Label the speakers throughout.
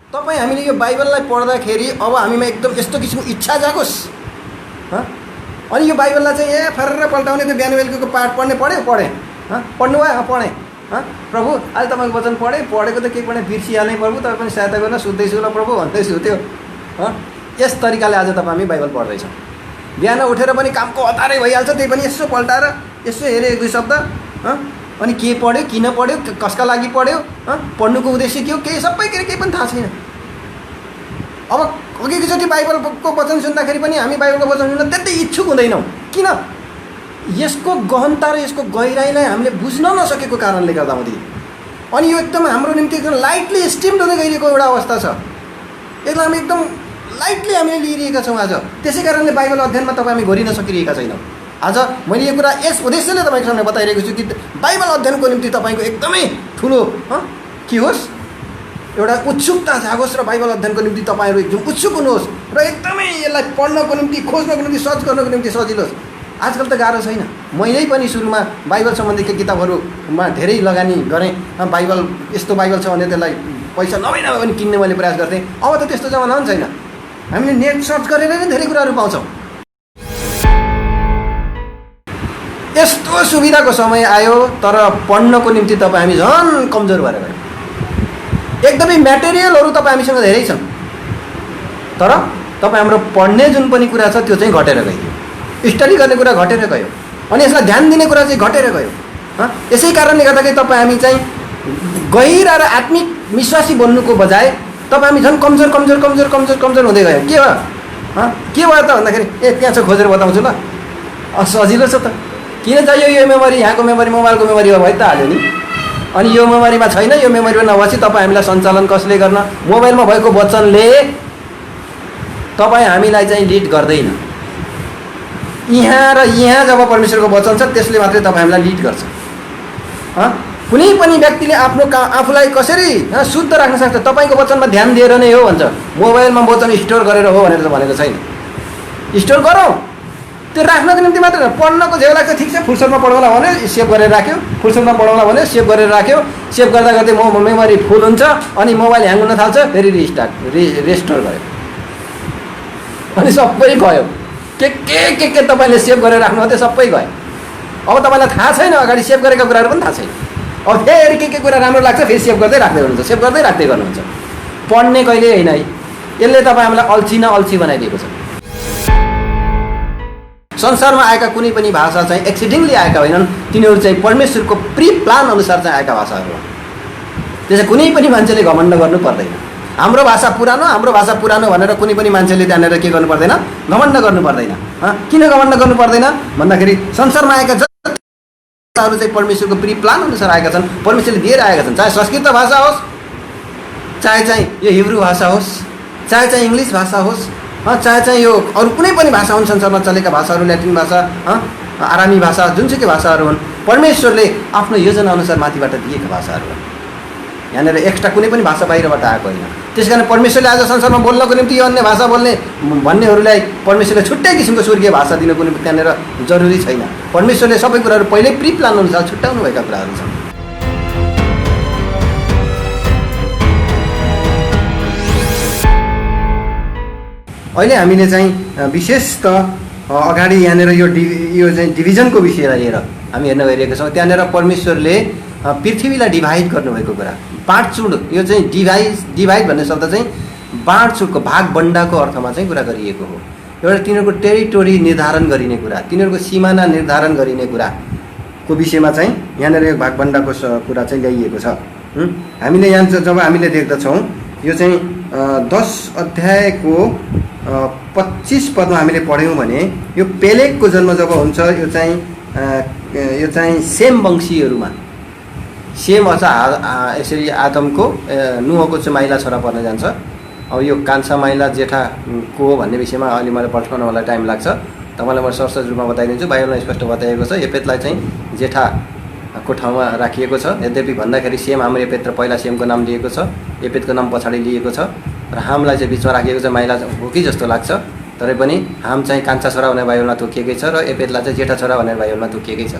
Speaker 1: तपाईँ हामीले यो बाइबललाई पढ्दाखेरि अब हामीमा एकदम यस्तो किसिमको इच्छा जागोस् अनि यो बाइबललाई चाहिँ फरेर पल्टाउने त्यो बिहान बेलुकीको पाठ पढ्यो पढेँ पढ्नु भयो पढेँ प्रभु आज तपाईँको वचन पढेको त केही पढेँ बिर्सिहाल्ने प्रभु तपाईँ पनि सहायता गर्न सुत्दैछु ल प्रभु भन्दैछु त्यो यस तरिकाले आज तपाईँ हामी बाइबल पढ्दैछौँ। बिहान उठेर पनि कामको हतारै भइहाल्छ, त्यही पनि यसो पल्टाएर यसो हेऱ्यो एक दुई शब्द अनि के पढ्यो किन पढ्यो कसका लागि पढ्यो पढ्नुको उद्देश्य के हो केही सबै केही पनि थाहा छैन। अब अघिचोटि बाइबलको वचन सुन्दाखेरि पनि हामी बाइबलको वचन सुन्न त्यति इच्छुक हुँदैनौँ। किन? यसको गहनता र यसको गहिराइलाई हामीले बुझ्न नसकेको कारणले गर्दा हुँदै अनि यो एकदम हाम्रो निम्ति एकदम लाइटली एस्टिम्ड हुँदै गइरहेको एउटा अवस्था छ। यसलाई हामी एकदम लाइटली हामीले लिइरहेका छौँ आज। त्यसै कारणले बाइबल अध्ययनमा तपाईँ हामी गरिन सकिरहेका छैनौँ। आज मैले यो कुरा यस उद्देश्यले तपाईँको सामने बताइरहेको छु कि बाइबल अध्ययनको निम्ति तपाईँको एकदमै ठुलो के होस्, एउटा उत्सुकता जागोस् र बाइबल अध्ययनको निम्ति तपाईँहरू एकदम उत्सुक हुनुहोस् र एकदमै यसलाई पढ्नको निम्ति खोज्नको निम्ति सर्च गर्नको निम्ति सजिलो होस्। आजकल त गाह्रो छैन। मैले पनि सुरुमा बाइबल सम्बन्धीका किताबहरूमा धेरै लगानी गरेँ। बाइबल यस्तो बाइबल छ भने त्यसलाई पैसा नभए पनि किन्ने मैले प्रयास गर्थेँ। अब त त्यस्तो जमाना पनि छैन। हामीले नेट सर्च गरेर नै धेरै कुराहरू पाउँछौँ। यस्तो सुविधाको समय आयो तर पढ्नको निम्ति तपाईँ हामी झन् कमजोर भएर गयौँ। एकदमै म्याटेरियलहरू तपाईँ हामीसँग धेरै छन् तर तपाईँ हाम्रो पढ्ने जुन पनि कुरा छ त्यो चाहिँ घटेर गयो, स्टडी गर्ने कुरा घटेर गयो अनि यसलाई ध्यान दिने कुरा चाहिँ घटेर गयो। यसै कारणले गर्दाखेरि तपाईँ हामी चाहिँ गहिरा र आत्मिक विश्वासी बन्नुको बजाय तपाईँ हामी झन् कमजोर कमजोर कमजोर कमजोर कमजोर हुँदै गयो। के भयो त भन्दाखेरि त्यहाँ छ खोजेर बताउँछु ल। सजिलो छ त, किन चाहियो यो मेमोरी? यहाँको मेमोरी मोबाइलको मेमोरी भइ त हाल्यो नि। अनि यो मेमोरीमा छैन, यो मेमोरीमा नभएपछि तपाईँ हामीलाई सञ्चालन कसले गर्न? मोबाइलमा भएको वचनले तपाईँ हामीलाई चाहिँ लिड गर्दैन। यहाँ र यहाँ जब परमेश्वरको वचन छ त्यसले मात्रै तपाईँ हामीलाई लिड गर्छ। कुनै पनि व्यक्तिले आफ्नो आफूलाई कसरी शुद्ध राख्न सक्छ? तपाईँको वचनमा ध्यान दिएर नै हो भन्छ। मोबाइलमा वचन स्टोर गरेर हो भनेर त भनेको छैन। स्टोर गरौँ त्यो राख्नको निम्ति मात्र, पढ्नको झेउ लाग्छ ठिक छ, फुर्सदमा पढौँला भने सेभ गरेर राख्यो, फुर्सदमा पढौँला भने सेभ गरेर राख्यो। सेभ गर्दा गर्दै मेमोरी फुल हुन्छ अनि मोबाइल ह्याङ हुन थाल्छ, फेरि रेस्टोर गर्यो अनि सबै गयो। के तपाईँले सेभ गरेर राख्नु त्यो सबै गयो। अब तपाईँलाई थाहा छैन, अगाडि सेभ गरेका कुराहरू पनि थाहा छैन। अब फेरि के कुरा राम्रो लाग्छ फेरि सेभ गर्दै राख्दै गर्नुहुन्छ, सेभ गर्दै राख्दै गर्नुहुन्छ। पढ्ने कहिले होइन है। यसले तपाईँ हामीलाई अल्छी न अल्छी बनाइदिएको छ। संसारमा आएका कुनै पनि भाषा चाहिँ एक्सिडेन्टली आएका होइनन्, तिनीहरू चाहिँ परमेश्वरको प्री प्लान अनुसार चाहिँ आएका भाषाहरू हो। त्यसै कुनै पनि मान्छेले घमण्ड गर्नु पर्दैन। हाम्रो भाषा पुरानो भनेर कुनै पनि मान्छेले त्यहाँनिर के गर्नु पर्दैन? घमण्ड गर्नु पर्दैन। किन घमण्ड गर्नु पर्दैन भन्दाखेरि संसारमा आएका भाषाहरू चाहिँ परमेश्वरको प्री प्लान अनुसार आएका छन्, परमेश्वरले दिएर आएका छन्। चाहे संस्कृत भाषा होस्, चाहे चाहिँ यो हिब्रू भाषा होस्, चाहे चाहिँ इङ्ग्लिस भाषा होस्, चाहे चाहिँ यो अरू कुनै पनि भाषा हुन्, संसारमा चलेका भाषाहरू, ल्याटिन भाषा, आरामी भाषा, जुनसुकै भाषाहरू हुन्, परमेश्वरले आफ्नो योजना अनुसार माथिबाट दिएका भाषाहरू हुन्। यहाँनिर एक्स्ट्रा कुनै पनि भाषा बाहिरबाट आएको होइन। त्यस कारण परमेश्वरले आज संसारमा बोल्नको निम्ति यो अन्य भाषा बोल्ने भन्नेहरूलाई परमेश्वरले छुट्टै किसिमको स्वर्गीय भाषा दिनको निम्ति त्यहाँनिर जरुरी छैन। परमेश्वरले सबै कुराहरू पहिल्यै प्री प्लान अनुसार छुट्याउनु भएका कुराहरू छन्। अहिले हामीले चाहिँ विशेष त अगाडि यहाँनिर यो चाहिँ डिभिजनको विषयलाई लिएर हामी हेर्न गइरहेका छौँ। त्यहाँनिर परमेश्वरले पृथ्वीलाई डिभाइड गर्नुभएको कुरा, बाँडचुँड, यो चाहिँ डिभाइड भन्ने शब्द चाहिँ बाँडचुँडको भागबन्डाको अर्थमा चाहिँ कुरा गरिएको हो। एउटा तिनीहरूको टेरिटोरी निर्धारण गरिने कुरा, तिनीहरूको सिमाना निर्धारण गरिने कुराको विषयमा चाहिँ यहाँनिर यो भागबन्डाको कुरा चाहिँ ल्याइएको छ। हामीले यहाँ जब हामीले देख्दछौँ यो चाहिँ 10 अध्यायको 25 पदमा हामीले पढ्यौँ भने यो पेलेगको जन्म जब हुन्छ यो चाहिँ सेम वंशीहरूमा, सेम अथवा यसरी आदमको नुहको चाहिँ माइला छोरा पर्न जान्छ। अब यो कान्छा माइला जेठाको हो भन्ने विषयमा अहिले मैले पढ्न मलाई टाइम लाग्छ, तपाईँलाई म सरसर रूपमा बताइदिन्छु। बाइबलमा स्पष्ट बताइएको छ एपेतलाई चाहिँ जेठाको ठाउँमा राखिएको छ। यद्यपि भन्दाखेरि सेम हाम्रो एपेत र पहिला सेमको नाम लिएको छ, एपेतको नाम पछाडि लिएको छ र हामलाई चाहिँ बिचमा राखिएको छ। माइला हो कि जस्तो लाग्छ, तरै पनि हाम चाहिँ कान्छा छोरा भनेर बाइबलमा तोकिएकै छ र एपेतलाई चाहिँ जेठा छोरा भनेर बाइबलमा तोकिएकै छ।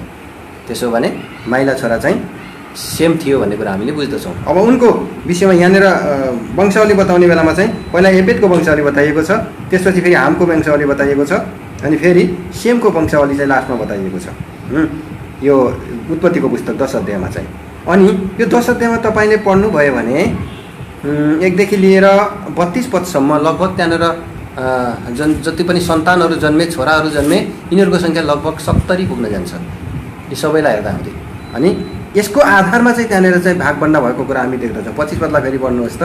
Speaker 1: त्यसो भने माइला छोरा चाहिँ सेम थियो भन्ने कुरा हामीले बुझ्दछौँ। अब उनको विषयमा यहाँनिर वंशावली बताउने बेलामा चाहिँ पहिला एपेतको वंशावली बताइएको छ, त्यसपछि फेरि हामको वंशावली बताइएको छ, अनि फेरि सेमको वंशावली चाहिँ लास्टमा बताइएको छ यो उत्पत्तिको पुस्तक 10 अध्यायमा चाहिँ। अनि यो 10 अध्यायमा तपाईँले पढ्नुभयो भने 1 देखि लिएर 32 पदसम्म लगभग त्यहाँनिर जति पनि सन्तानहरू जन्मे, छोराहरू जन्मे, यिनीहरूको सङ्ख्या लगभग 70 पुग्न जान्छ यी सबैलाई हेर्दाखेरि। अनि यसको आधारमा चाहिँ त्यहाँनिर चाहिँ भागबन्डा भएको कुरा हामी देख्दछौँ। 25 पदलाई फेरि पढ्नुहोस् त।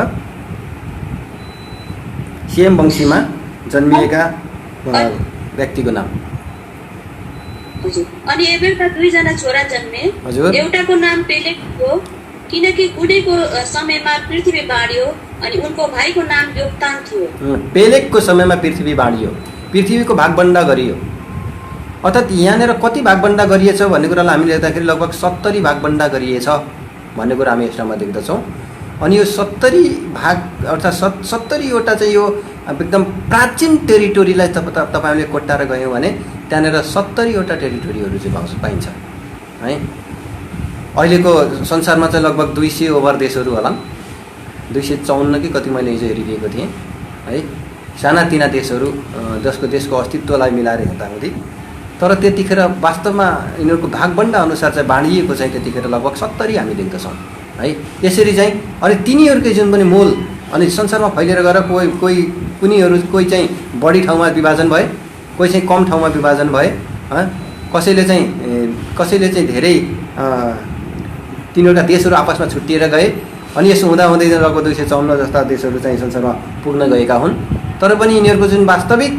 Speaker 1: सेम वंशीमा जन्मिएका व्यक्तिको नाम।
Speaker 2: अनि एबेलका 2 जना छोरा जन्मे। एउटाको नाम पेलेग हो, किनकि कुनैको समयमा पृथ्वी बाँडियो, अनि उनको भाइको नाम योक्तान थियो।
Speaker 1: पेलेगको समयमा पृथ्वी बाँडियो, पृथ्वीको भागबन्डा गरियो। अर्थात् यहाँनिर कति भागबन्डा गरिएछ भन्ने कुरालाई हामीले हेर्दाखेरि लगभग 70 भागबन्डा गरिएछ भन्ने कुरा हामी यसमा देख्दछौँ। अनि यो 70 भाग अर्थात् 70वटा चाहिँ यो एकदम प्राचीन टेरिटोरीलाई तपाईँले कोट्टाएर गयौँ भने त्यहाँनिर 70वटा टेरिटोरीहरू चाहिँ पाइन्छ है। अहिलेको संसारमा चाहिँ लगभग 200 ओभर देशहरू होला, 254 कि कति मैले हिजो हेरिदिएको थिएँ है, सानातिना देशहरू देशको अस्तित्वलाई मिलाएर हेर्दाखेरि। तर त्यतिखेर वास्तवमा यिनीहरूको भागबन्डा अनुसार चाहिँ बाँडिएको चाहिँ त्यतिखेर लगभग 70 हामी देख्दछौँ है। यसरी चाहिँ अनि तिनीहरूकै जुन पनि मोल अनि संसारमा फैलिएर गएर कोही चाहिँ बढी ठाउँमा विभाजन भए, कोही चाहिँ कम ठाउँमा विभाजन भए, कसैले चाहिँ धेरै तिनीहरूका देशहरू आपसमा छुट्टिएर गए। अनि यसो हुँदै लगभग 254 जस्ता देशहरू चाहिँ संसारमा पुग्न गएका हुन्। तर पनि यिनीहरूको जुन वास्तविक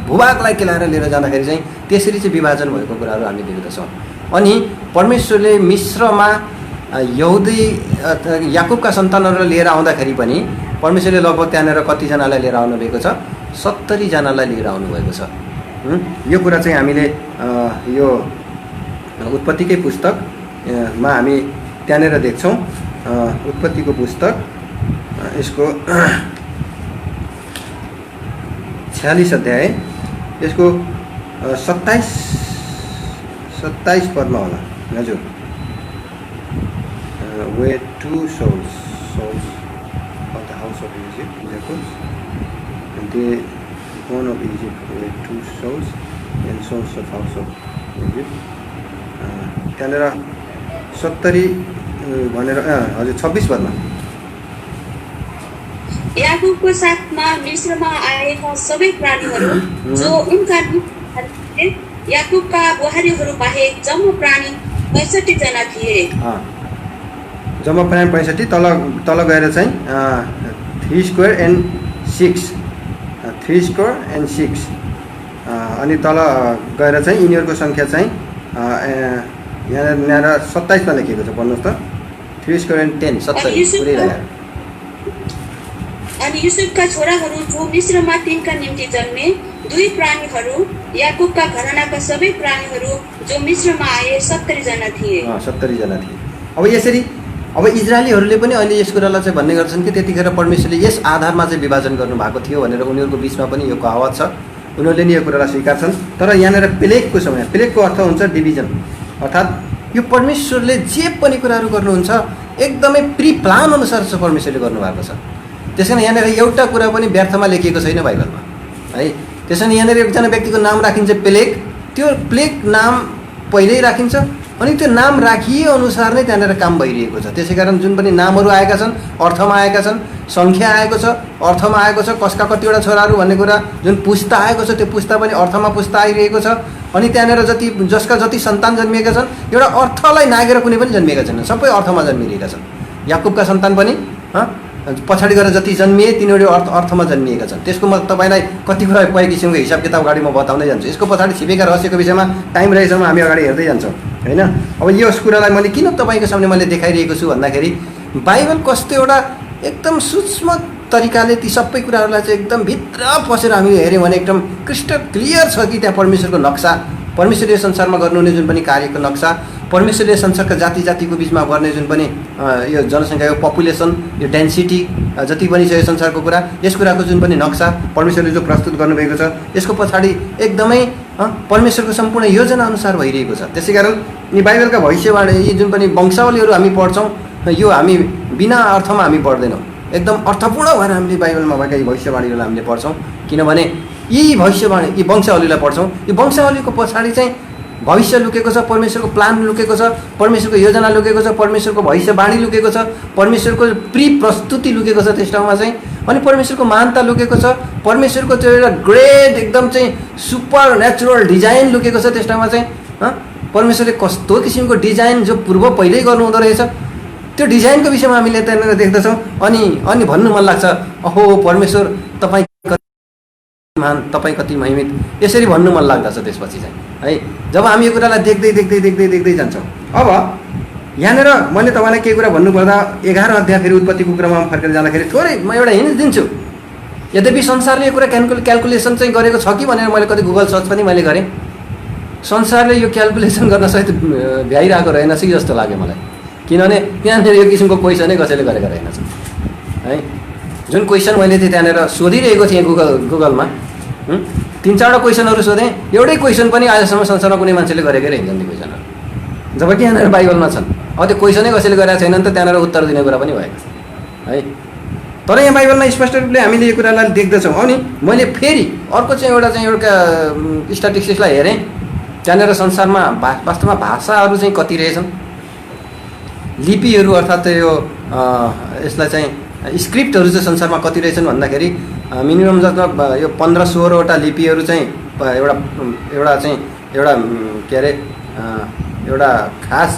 Speaker 1: भूभागलाई केलाएर लिएर जाँदाखेरि चाहिँ त्यसरी चाहिँ विभाजन भएको कुराहरू हामी देख्दछौँ। अनि परमेश्वरले मिश्रमा यहुदी याकुबका सन्तानहरूलाई लिएर आउँदाखेरि पनि परमेश्वरले लगभग त्यहाँनिर कतिजनालाई लिएर आउनुभएको छ, 70 जनालाई लिएर आउनुभएको छ। यो कुरा चाहिँ हामीले यो उत्पत्तिकै पुस्तकमा हामी त्यहाँनिर देख्छौँ। उत्पत्तिको पुस्तक यसको 46 अध्याय यसको 27 पदमा होला हजुर। Where 2 souls of the house of Egypt, Jacob, and they born of Egypt were 2 souls and souls of house of Egypt. त्यहाँनिर 70 भनेर हजुर 26 पदमा
Speaker 2: याकुबको साथमा मिस्रमा आएका सबै प्राणीहरू जो उनका याकुबका बुहारीहरू बाहेक जम्मा प्राणी 65 जना थिए।
Speaker 1: जम्मा प्राणी 65 तल गएर चाहिँ 3 स्क्वायर एन्ड 6 अनि तल गएर चाहिँ यिनीहरूको सङ्ख्या चाहिँ यहाँ 27 मा लेखिएको छ, पढ्नुहोस् त। 3 स्क्वायर एन्ड 10 70
Speaker 2: अनि युसुफका छोराहरू जो मिस्रमा तिनका निम्ति जन्मे 2 प्राणीहरू याकुबका घरानाका सबै प्राणीहरू जो मिस्रमा आए 70 जना थिए।
Speaker 1: 70 जना थिए। अब यसरी अब इजरायलीहरूले पनि अहिले यस कुरालाई चाहिँ भन्ने गर्छन् कि त्यतिखेर परमेश्वरले यस आधारमा चाहिँ विभाजन गर्नुभएको थियो भनेर उनीहरूको बिचमा पनि यो कहावत छ। उनीहरूले नि यो कुरालाई स्वीकार्छन्। तर यहाँनिर पेलेगको समय, पेलेगको अर्थ हुन्छ डिभिजन, अर्थात् यो परमेश्वरले जे पनि कुराहरू गर्नुहुन्छ एकदमै प्री प्लान अनुसार चाहिँ परमेश्वरले गर्नुभएको छ। त्यस कारण यहाँनिर एउटा कुरा पनि व्यर्थमा लेखिएको छैन बाइबलमा है। त्यस कारण यहाँनिर एकजना व्यक्तिको नाम राखिन्छ पेलेग, त्यो पेलेग नाम पहिल्यै राखिन्छ अनि त्यो नाम राखिए अनुसार नै त्यहाँनिर काम भइरहेको छ। त्यसै कारण जुन पनि नामहरू आएका छन् अर्थमा आएका छन्, सङ्ख्या आएको छ अर्थमा आएको छ, कसका कतिवटा छोराहरू भन्ने कुरा जुन पुस्ता आएको छ त्यो पुस्ता पनि अर्थमा पुस्ता आइरहेको छ। अनि त्यहाँनिर जसका जति सन्तान जन्मिएका छन् एउटा अर्थलाई नागेर कुनै पनि जन्मिएका छैनन्, सबै अर्थमा जन्मिरहेका छन्। याकुबका सन्तान पनि पछाडि गएर जति जन्मिए तिनीहरू अर्थमा जन्मिएका छन्। त्यसको म तपाईँलाई कति कुरा कति किसिमको हिसाब किताब अगाडि म बताउँदै जान्छु। यसको पछाडि छिपेका रहस्यको विषयमा टाइम रहेसम्म हामी अगाडि हेर्दै जान्छौँ होइन। अब यस कुरालाई मैले किन तपाईँको सामने मैले देखाइरहेको छु भन्दाखेरि बाइबल कस्तो एउटा एकदम सूक्ष्म तरिकाले ती सबै कुराहरूलाई चाहिँ एकदम भित्र पसेर हामी हेऱ्यौँ भने एकदम क्रिस्टल क्लियर छ कि त्यहाँ परमेश्वरको नक्सा, परमेश्वरले संसारमा गर्नुहुने जुन पनि कार्यको नक्सा, परमेश्वरले संसारका जातिको बिचमा गर्ने जुन पनि यो जनसङ्ख्याको पपुलेसन, यो डेन्सिटी जति पनि छ यो संसारको कुरा, यस कुराको जुन पनि नक्सा परमेश्वरले जो प्रस्तुत गर्नुभएको छ यसको पछाडि एकदमै परमेश्वरको सम्पूर्ण योजना अनुसार भइरहेको छ। त्यसै कारण यी बाइबलका भविष्यवाणी यी जुन पनि वंशावलीहरू हामी पढ्छौँ यो हामी बिना अर्थमा हामी पढ्दैनौँ, एकदम अर्थपूर्ण भएर हामीले बाइबलमा भएका यी भविष्यवाणीहरूलाई हामीले पढ्छौँ। किनभने यी भविष्यवाणी यी वंशावलीलाई पढ्छौँ, यो वंशावलीको पछाडि चाहिँ भविष्य लुकेको छ, परमेश्वरको प्लान लुकेको छ, परमेश्वरको योजना लुकेको छ, परमेश्वरको भविष्यवाणी लुकेको छ, परमेश्वरको प्रस्तुति लुकेको छ त्यस ठाउँमा चाहिँ। अनि परमेश्वरको महानता लुकेको छ, परमेश्वरको त्यो एउटा ग्रेट एकदम चाहिँ सुपर नेचुरल डिजाइन लुकेको छ त्यस ठाउँमा चाहिँ। परमेश्वरले कस्तो किसिमको डिजाइन जो पूर्व पहिल्यै गर्नुहुँदो रहेछ त्यो डिजाइनको विषयमा हामीले त्यहाँनिर देख्दछौँ। अनि भन्नु मन लाग्छ, अहो परमेश्वर तपाईँ महान, तपाईँ कति महिमित, यसरी भन्नु मन लाग्दछ त्यसपछि चाहिँ है, जब हामी यो कुरालाई देख्दै देख्दै देख्दै देख्दै जान्छौँ। अब यहाँनिर मैले तपाईँलाई केही कुरा भन्नुपर्दा 11 अध्याय फेरि उत्पत्तिको क्रममा फर्केर जाँदाखेरि थोरै म एउटा हिन्ट दिन्छु। यद्यपि संसारले यो कुरा क्यालकुलेसन चाहिँ गरेको छ कि भनेर मैले कति गुगल सर्च पनि मैले गरेँ, संसारले यो क्यालकुलेसन गर्न सहित भ्याइरहेको रहेनछ कि जस्तो लाग्यो मलाई। किनभने त्यहाँनिर यो किसिमको क्वेसनै कसैले गरेको रहेनछ है। जुन क्वेसन मैले चाहिँ त्यहाँनिर सोधिरहेको थिएँ गुगलमा 3-4वटा क्वेसनहरू सोधेँ, एउटै क्वेसन पनि आजसम्म संसारमा कुनै मान्छेले गरेकै रहेछन् ती क्वेसनहरू, जबकि यहाँनिर बाइबलमा छन्। अब त्यो क्वेसनै कसैले गरेको छैन नि त त्यहाँनिर उत्तर दिने कुरा पनि भएको है। तर यहाँ बाइबलमा स्पष्ट रूपले हामीले यो कुरालाई देख्दछौँ। अनि मैले फेरि अर्को चाहिँ एउटा स्ट्याटिस्टिक्सलाई हेरेँ, त्यहाँनिर संसारमा वास्तवमा भाषाहरू चाहिँ कति रहेछन्, लिपिहरू अर्थात् यो यसलाई चाहिँ स्क्रिप्टहरू चाहिँ संसारमा कति रहेछन् भन्दाखेरि मिनिमम जस्तो यो 15-16वटा लिपिहरू चाहिँ एउटा के अरे एउटा खास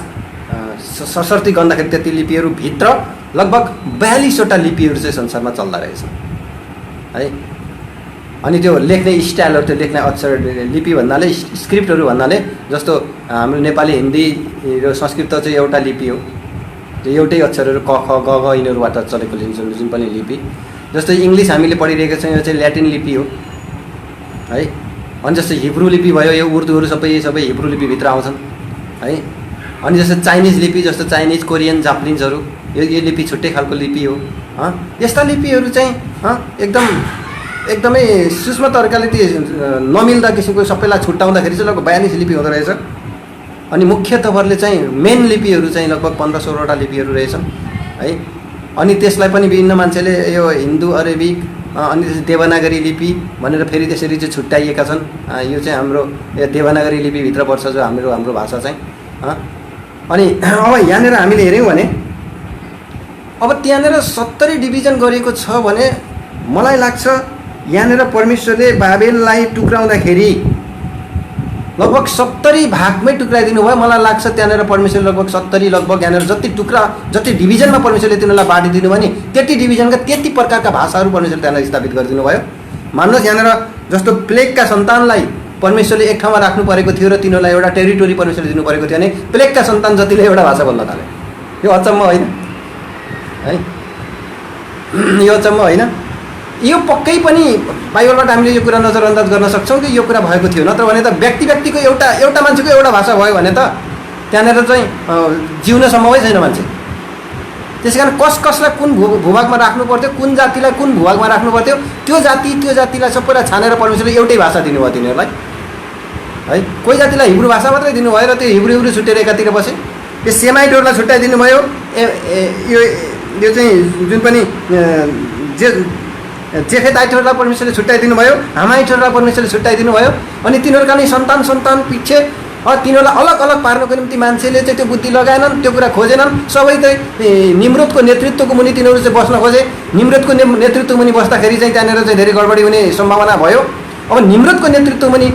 Speaker 1: सशर्ती गर्दाखेरि त्यति लिपिहरू भित्र लगभग 42वटा लिपिहरू चाहिँ संसारमा चल्दा रहेछन् है। अनि त्यो लेख्ने स्टाइलहरू, त्यो लेख्ने अक्षर लिपि भन्नाले स्क्रिप्टहरू भन्नाले जस्तो हाम्रो नेपाली, हिन्दी र संस्कृत चाहिँ एउटा लिपि हो, त्यो एउटै अक्षरहरू क ख ग घ यिनीहरूबाट चलेको जुन पनि लिपि। जस्तै इङ्ग्लिस हामीले पढिरहेको छौँ, यो चाहिँ ल्याटिन लिपि हो है। अनि जस्तै हिब्रू लिपि भयो, यो उर्दूहरू सबै हिब्रू लिपिभित्र आउँछन् है। अनि जस्तै चाइनिज लिपि, जस्तो चाइनिज, कोरियन, जापानिजहरू यो लिपि छुट्टै खालको लिपि हो। यस्ता लिपिहरू चाहिँ एकदमै सूक्ष्म तरिकाले ती नमिल्दा किसिमको सबैलाई छुट्याउँदाखेरि चाहिँ लगभग 42 लिपि हुँदो रहेछ। अनि मुख्य तवरले चाहिँ मेन लिपिहरू चाहिँ लगभग 15-16वटा लिपिहरू रहेछन् है। अनि त्यसलाई पनि विभिन्न मान्छेले यो हिन्दू, अरेबिक, अनि देवनागरी लिपि भनेर फेरि त्यसरी चाहिँ छुट्याइएका छन्। यो चाहिँ हाम्रो देवनागरी लिपिभित्र पर्छ जो हाम्रो भाषा चाहिँ। अनि अब यहाँनिर हामीले हेऱ्यौँ भने अब त्यहाँनिर 70 डिभिजन गरिएको छ भने मलाई लाग्छ यहाँनिर परमेश्वरले बाबेललाई टुक्राउँदाखेरि लगभग 70 भागमै टुक्राइदिनु भयो। मलाई लाग्छ त्यहाँनिर परमेश्वरले लगभग 70 लगभग यहाँनिर जति डिभिजनमा परमेश्वरले तिनीहरूलाई बाँडिदिनु भयो नि त्यति डिभिजनका त्यति प्रकारका भाषाहरू परमेश्वरले त्यहाँनिर स्थापित गरिदिनु भयो। मान्नुहोस् यहाँनिर जस्तो प्लेगका सन्तानलाई परमेश्वरले एक ठाउँमा राख्नु परेको थियो र तिनीहरूलाई एउटा टेरिटोरी परमेश्वरले दिनु परेको थियो भने प्लेगका सन्तान जतिले एउटा भाषा बोल्न थाले। यो अचम्म होइन है, यो अचम्म होइन। यो पक्कै पनि बाइबलबाट हामीले यो कुरा नजरअन्दाज गर्न सक्छौँ कि यो कुरा भएको थियो। नत्र भने त व्यक्तिको एउटा मान्छेको एउटा भाषा भयो भने त त्यहाँनिर चाहिँ जिउन सम्भवै छैन मान्छे। त्यसै कारण कसलाई कुन भूभागमा राख्नु पर्थ्यो, कुन जातिलाई कुन भूभागमा राख्नु पर्थ्यो, त्यो जातिलाई सबैलाई छानेर परमेश्वरले एउटै भाषा दिनुभयो तिनीहरूलाई है। कोही जातिलाई हिब्रू भाषा मात्रै दिनुभयो र त्यो हिब्रू छुट्टेर एकातिर बसे। यो सेमाइटहरूलाई छुट्याइदिनु भयो। यो चाहिँ जुन पनि जेफेताइटहरूलाई परमेश्वरले छुट्याइदिनु भयो, हामाइटहरूलाई परमेश्वरले छुट्याइदिनु भयो। अनि तिनीहरूका नै सन्तान पछि तिनीहरूलाई अलग अलग पार्नको निम्ति मान्छेले चाहिँ त्यो बुद्धि लगाएनन्, त्यो कुरा खोजेनन्। सबै चाहिँ निम्रोदको नेतृत्वको मुनि तिनीहरू चाहिँ बस्न खोजे। निम्रोदको नेतृत्व मुनि बस्दाखेरि चाहिँ त्यहाँनिर चाहिँ धेरै गडबडी हुने सम्भावना भयो। अब निम्रोदको नेतृत्व मुनि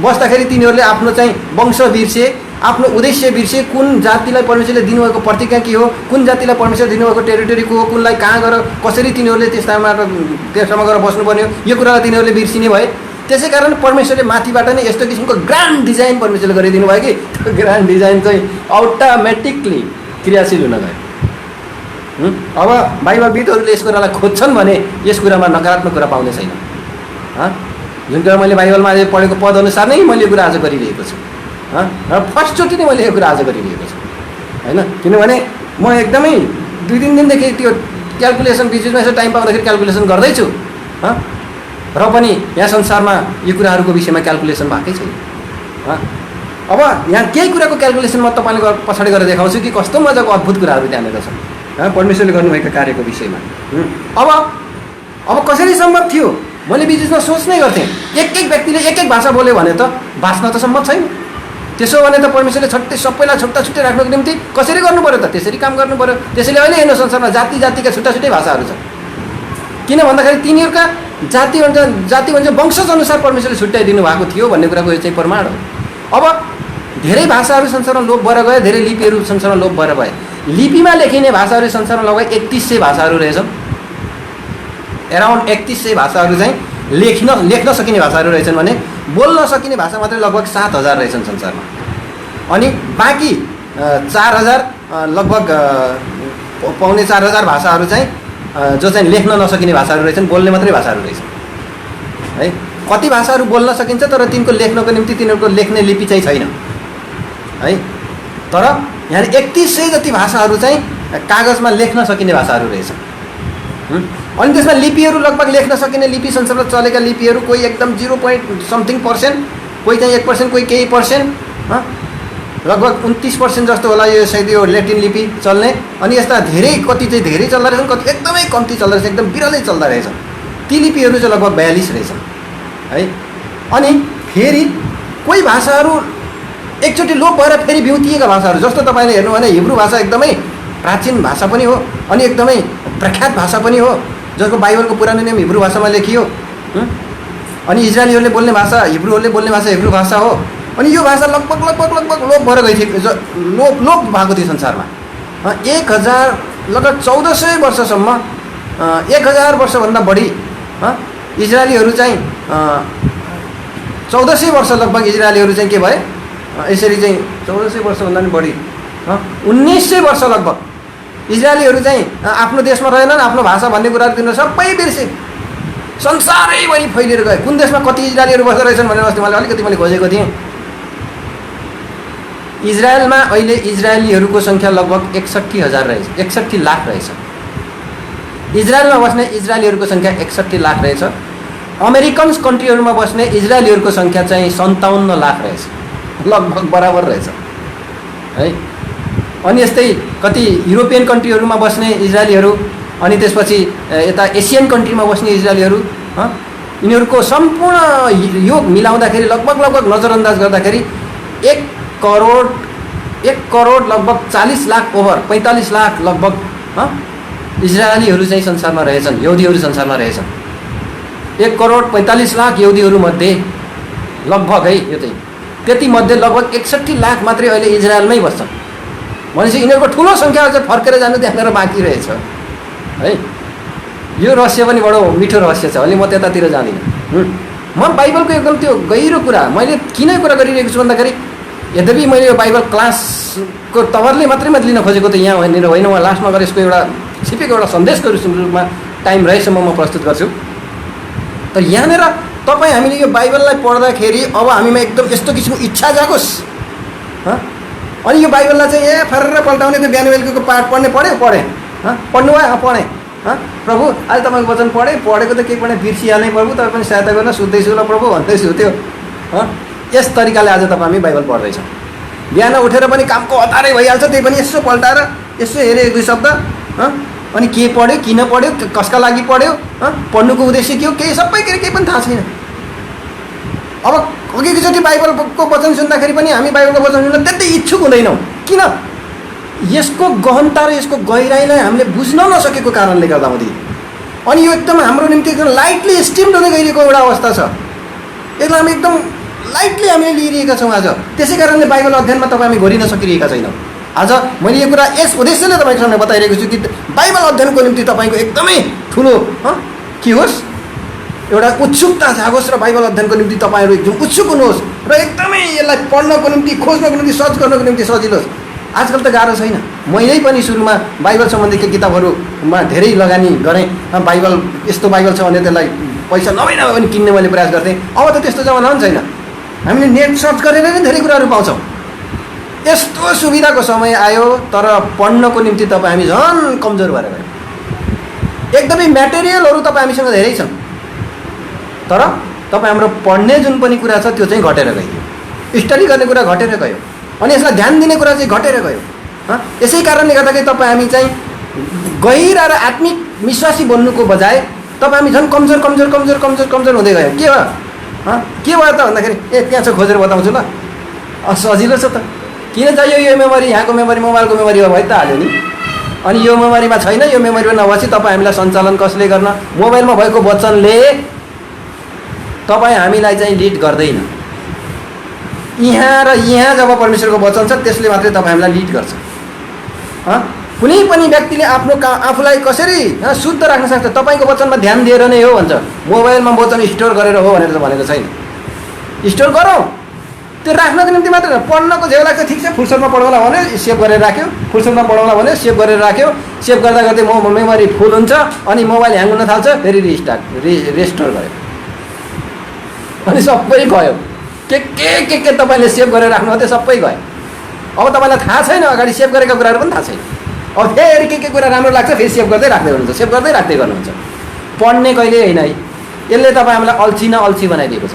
Speaker 1: बस्दाखेरि तिनीहरूले आफ्नो चाहिँ वंश बिर्से, आफ्नो उद्देश्य बिर्से, कुन जातिलाई परमेश्वरले दिनुभएको प्रतिज्ञा के हो, कुन जातिलाई परमेश्वरले दिनुभएको टेरिटोरी को हो, कुनलाई कहाँ गएर कसरी तिनीहरूले त्यसमा गएर बस्नुपर्ने हो, यो कुरालाई तिनीहरूले बिर्सिने भए। त्यसै कारण परमेश्वरले माथिबाट नै यस्तो किसिमको ग्रान्ड डिजाइन परमेश्वरले गरिदिनु भयो कि त्यो ग्रान्ड डिजाइन चाहिँ अटोमेटिकली क्रियाशील हुन गयो। अब बाइबलविदहरूले यस कुरालाई खोज्छन् भने यस कुरामा नकारात्मक कुरा पाउने छैन। जुन कुरा मैले बाइबलमा आज पढेको पद अनुसार नै मैले यो कुरा आज गरिरहेको छु र फर्स्टचोटि नै मैले यो कुरा आज गरिरहेको छु होइन। किनभने म एकदमै 2-3 दिनदेखि त्यो क्यालकुलेसन बिचमा यसो टाइम पाउँदाखेरि क्यालकुलेसन गर्दैछु। र पनि यहाँ संसारमा यो कुराहरूको विषयमा क्यालकुलेसन भएकै छैन। अब यहाँ केही कुराको क्यालकुलेसन म तपाईँले पछाडि गरेर देखाउँछु कि कस्तो मजाको अद्भुत कुराहरू त्यहाँनिर छ परमेश्वरले गर्नुभएको कार्यको विषयमा। अब कसरी सम्भव थियो? मैले बिचमा सोच्नै गर्थेँ, एक व्यक्तिले एक भाषा बोल्यो भने त बाँच्न त सम्भव छैन। त्यसो भने त परमेश्वरले सबैलाई छुट्टै राख्नको निम्ति कसरी गर्नु पऱ्यो त? त्यसरी काम गर्नु पऱ्यो। त्यसैले अहिले हेर्नु संसारमा जातिका छुट्टै भाषाहरू छ। किन भन्दाखेरि तिनीहरूका जाति भन्छ वंशज अनुसार परमेश्वरले छुट्याइदिनु भएको थियो भन्ने कुराको यो चाहिँ प्रमाण हो। अब धेरै भाषाहरू संसारमा लोप भएर गए, धेरै लिपिहरू संसारमा लोप भएर गए। लिपिमा लेखिने भाषाहरू संसारमा लगभग 3100 भाषाहरू रहेछन्। एराउन्ड 3100 भाषाहरू चाहिँ लेख्न सकिने भाषाहरू रहेछन् भने बोल्न सकिने भाषा मात्रै लगभग 7000 रहेछन् संसारमा। अनि बाँकी 4000 लगभग 4500 भाषाहरू चाहिँ जो चाहिँ लेख्न नसकिने भाषाहरू रहेछन्, बोल्ने मात्रै भाषाहरू रहेछन् है। कति भाषाहरू बोल्न सकिन्छ तर तिनको लेख्नको निम्ति तिनीहरूको लेख्ने लिपि चाहिँ छैन है। तर यहाँ 3100 जति भाषाहरू चाहिँ कागजमा लेख्न सकिने भाषाहरू रहेछन्। अनि त्यसमा लिपिहरू लगभग लेख्न सकिने लिपि संसारमा चलेका लिपिहरू कोही एकदम 0.something%, कोही चाहिँ 1%, कोही केही %, लगभग 29% जस्तो होला यो सायद यो ल्याटिन लिपि चल्ने। अनि यस्ता धेरै कति चाहिँ धेरै चल्दो रहेछन्, कति एकदमै कम्ती चल्दो रहेछ, एकदम बिरलै चल्दो रहेछ। ती लिपिहरू चाहिँ लगभग 42 रहेछन् है। अनि फेरि कोही भाषाहरू एकचोटि लोप भएर फेरि बिउतिएका भाषाहरू, जस्तो तपाईँले हेर्नु भने हिब्रू भाषा एकदमै प्राचीन भाषा पनि हो अनि एकदमै प्रख्यात भाषा पनि हो, जसको बाइबलको पुरानो नाम हिब्रू भाषामा लेखियो। अनि इजरायलीहरूले बोल्ने भाषा, हिब्रूहरूले बोल्ने भाषा हिब्रू भाषा हो। अनि यो भाषा लगभग लोप भएर गइथ्यो, लोप भएको थियो संसारमा। 1000 लगभग 1400 वर्षसम्म, 1000 वर्षभन्दा बढी इजरायलीहरू चाहिँ 1400 वर्ष लगभग इजरायलीहरू चाहिँ के भए यसरी चाहिँ 1400 वर्षभन्दा पनि बढी 1900 वर्ष लगभग इजरायलीहरू चाहिँ आफ्नो देशमा रहेनन्। आफ्नो भाषा भन्ने कुराहरू तिनीहरू सबै बिर्से संसारैभरि फैलिएर गए। कुन देशमा कति इजरायलीहरू बसेर रहेछन् भनेर अस्ति अलिकति मैले खोजेको थिएँ। इजरायलमा अहिले इजरायलीहरूको सङ्ख्या लगभग 61,000 रहेछ, 61 लाख रहेछ। इजरायलमा बस्ने इजरायलीहरूको सङ्ख्या 61 लाख रहेछ। अमेरिकन्स कन्ट्रीहरूमा बस्ने इजरायलीहरूको सङ्ख्या चाहिँ 57 लाख रहेछ, लगभग बराबर रहेछ है। अनि यस्तै कति युरोपियन कन्ट्रीहरूमा बस्ने इजरायलीहरू, अनि त्यसपछि यता एसियन कन्ट्रीमा बस्ने इजरायलीहरू, यिनीहरूको सम्पूर्ण योग मिलाउँदाखेरि लगभग नजरअन्दाज गर्दाखेरि 1 करोड लगभग 40 लाख ओभर 45 लाख लगभग इजरायलीहरू चाहिँ संसारमा रहेछन्, यहुदीहरू संसारमा रहेछन्। 1 करोड 45 लाख यहुदीहरूमध्ये लगभग है यो चाहिँ त्यति मध्ये लगभग 61 लाख मात्रै अहिले इजरायलमै बस्छन्। भनेपछि यिनीहरूको ठुलो सङ्ख्या चाहिँ फर्केर जानु त्यहाँनिर बाँकी रहेछ है। यो रहस्य पनि बडो मिठो रहस्य छ, अहिले म त्यतातिर जाँदिनँ। म बाइबलको एकदम त्यो गहिरो कुरा मैले किन कुरा गरिरहेको छु भन्दाखेरि, यद्यपि मैले यो बाइबल क्लासको तवरले मात्रै लिन खोजेको त यहाँ होइन, म लास्टमा गएर यसको एउटा छिपेको एउटा सन्देशको रूपमा टाइम रहेसम्म म प्रस्तुत गर्छु। तर यहाँनिर हामीले यो बाइबललाई पढ्दाखेरि अब हामीमा एकदम यस्तो किसिमको इच्छा जागोस्। अनि यो बाइबललाई चाहिँ फरेर पल्टाउने त्यो बिहान बेलुकीको पाठ पढ्ने पढ्यो पढ्नु भयो पढेँ प्रभु आज तपाईँको वचन पढेको त केही पढेँ बिर्सिहाल्ने प्रभु, तपाईँ पनि सहायता गर्न सुत्दैछु ल प्रभु भन्दैछु त्यो। यस तरिकाले आज हामी बाइबल पढ्दैछौँ। बिहान उठेर पनि कामको हतारै भइहाल्छ, त्यही पनि यसो पल्टाएर यसो हेऱ्यो 1-2 शब्द, अनि के पढ्यो, किन पढ्यो, कसका लागि पढ्यो, पढ्नुको उद्देश्य के हो, सबै केही पनि थाहा छैन। अब अघिचोटि बाइबलको वचन सुन्दाखेरि पनि हामी बाइबलको वचन सुन्न त्यति इच्छुक हुँदैनौँ। किन? यसको गहनता र यसको गहिराइलाई हामीले बुझ्न नसकेको कारणले गर्दा हुँदै। अनि यो एकदम हाम्रो निम्ति एकदम लाइटली एस्टिम्ड हुँदै गइरहेको एउटा अवस्था छ। यसलाई हामी एकदम लाइटली हामीले लिइरहेका छौँ आज। त्यसै कारणले बाइबल अध्ययनमा हामी गरिन सकिरहेका छैनौँ। आज मैले यो कुरा यस उद्देश्यले तपाईँको सामने बताइरहेको छु कि बाइबल अध्ययनको निम्ति तपाईँको एकदमै ठुलो के होस्, एउटा उत्सुकता जागोस् र बाइबल अध्ययनको निम्ति तपाईँहरू एकदम उत्सुक हुनुहोस् र एकदमै यसलाई पढ्नको निम्ति, खोज्नको निम्ति, सर्च गर्नको निम्ति सजिलो होस्। आजकल त गाह्रो छैन। मैले पनि सुरुमा बाइबल सम्बन्धीका किताबहरूमा धेरै लगानी गरेँ। बाइबल यस्तो बाइबल छ भने त्यसलाई पैसा नभए पनि किन्ने मैले प्रयास गर्थेँ। अब त त्यस्तो जमाना पनि छैन, हामीले नेट सर्च गरेर नै धेरै कुराहरू पाउँछौँ। यस्तो सुविधाको समय आयो, तर पढ्नको निम्ति हामी झन् कमजोर भएर गयौँ। एकदमै म्याटेरियलहरू हामीसँग धेरै छन्, तर तपाईँ हाम्रो पढ्ने जुन पनि कुरा छ त्यो चाहिँ घटेर गयो, स्टडी गर्ने कुरा घटेर गयो, अनि यसलाई ध्यान दिने कुरा चाहिँ घटेर गयो। यसै कारणले गर्दाखेरि तपाईँ हामी चाहिँ गहिरा र आत्मिक विश्वासी बन्नुको बजाय तपाईँ हामी झन् कमजोर कमजोर कमजोर कमजोर कमजोर हुँदै गयो। के भयो के भयो त भन्दाखेरि त्यहाँ छ खोजेर बताउँछु ल, सजिलो छ त, किन चाहियो यो मेमोरी, यहाँको मेमोरी मोबाइलको मेमोरी भइ त हाल्यो नि। अनि यो मेमोरीमा छैन, यो मेमोरीमा नभएपछि तपाईँ हामीलाई सञ्चालन कसले गर्न, मोबाइलमा भएको वचनले तपाईँ हामीलाई चाहिँ लिड गर्दैन। यहाँ र यहाँ जब परमेश्वरको वचन छ त्यसले मात्रै तपाईँ हामीलाई लिड गर्छ। कुनै पनि व्यक्तिले आफ्नो आफूलाई कसरी शुद्ध राख्न सक्छ, तपाईँको वचनमा ध्यान दिएर नै हो भन्छ। मोबाइलमा वचन स्टोर गरेर हो भनेर त भनेको छैन। स्टोर गरौँ, त्यो राख्नको निम्ति मात्र पढ्नको झेउ लाग्छ, ठिक छ, फुर्सदमा पढौँला भने सेभ गरेर राख्यो, फुर्सदमा पढौँला भने सेभ गरेर राख्यो, सेभ गर्दा गर्दै मेमोरी फुल हुन्छ, अनि मोबाइल ह्याङ हुन थाल्छ, फेरि रेस्टोर गर्यो, अनि सबै गयो। के तपाईँले सेभ गरेर राख्नु त्यो सबै गयो। अब तपाईँलाई थाहा छैन, अगाडि सेभ गरेका कुराहरू पनि थाहा छैन। अब फेरि के कुरा राम्रो लाग्छ फेरि सेभ गर्दै राख्दै गर्नुहुन्छ, सेभ गर्दै राख्दै गर्नुहुन्छ। पढ्ने कहिले होइन है, यसले तपाईँ हामीलाई अल्छी न अल्छी बनाइदिएको छ।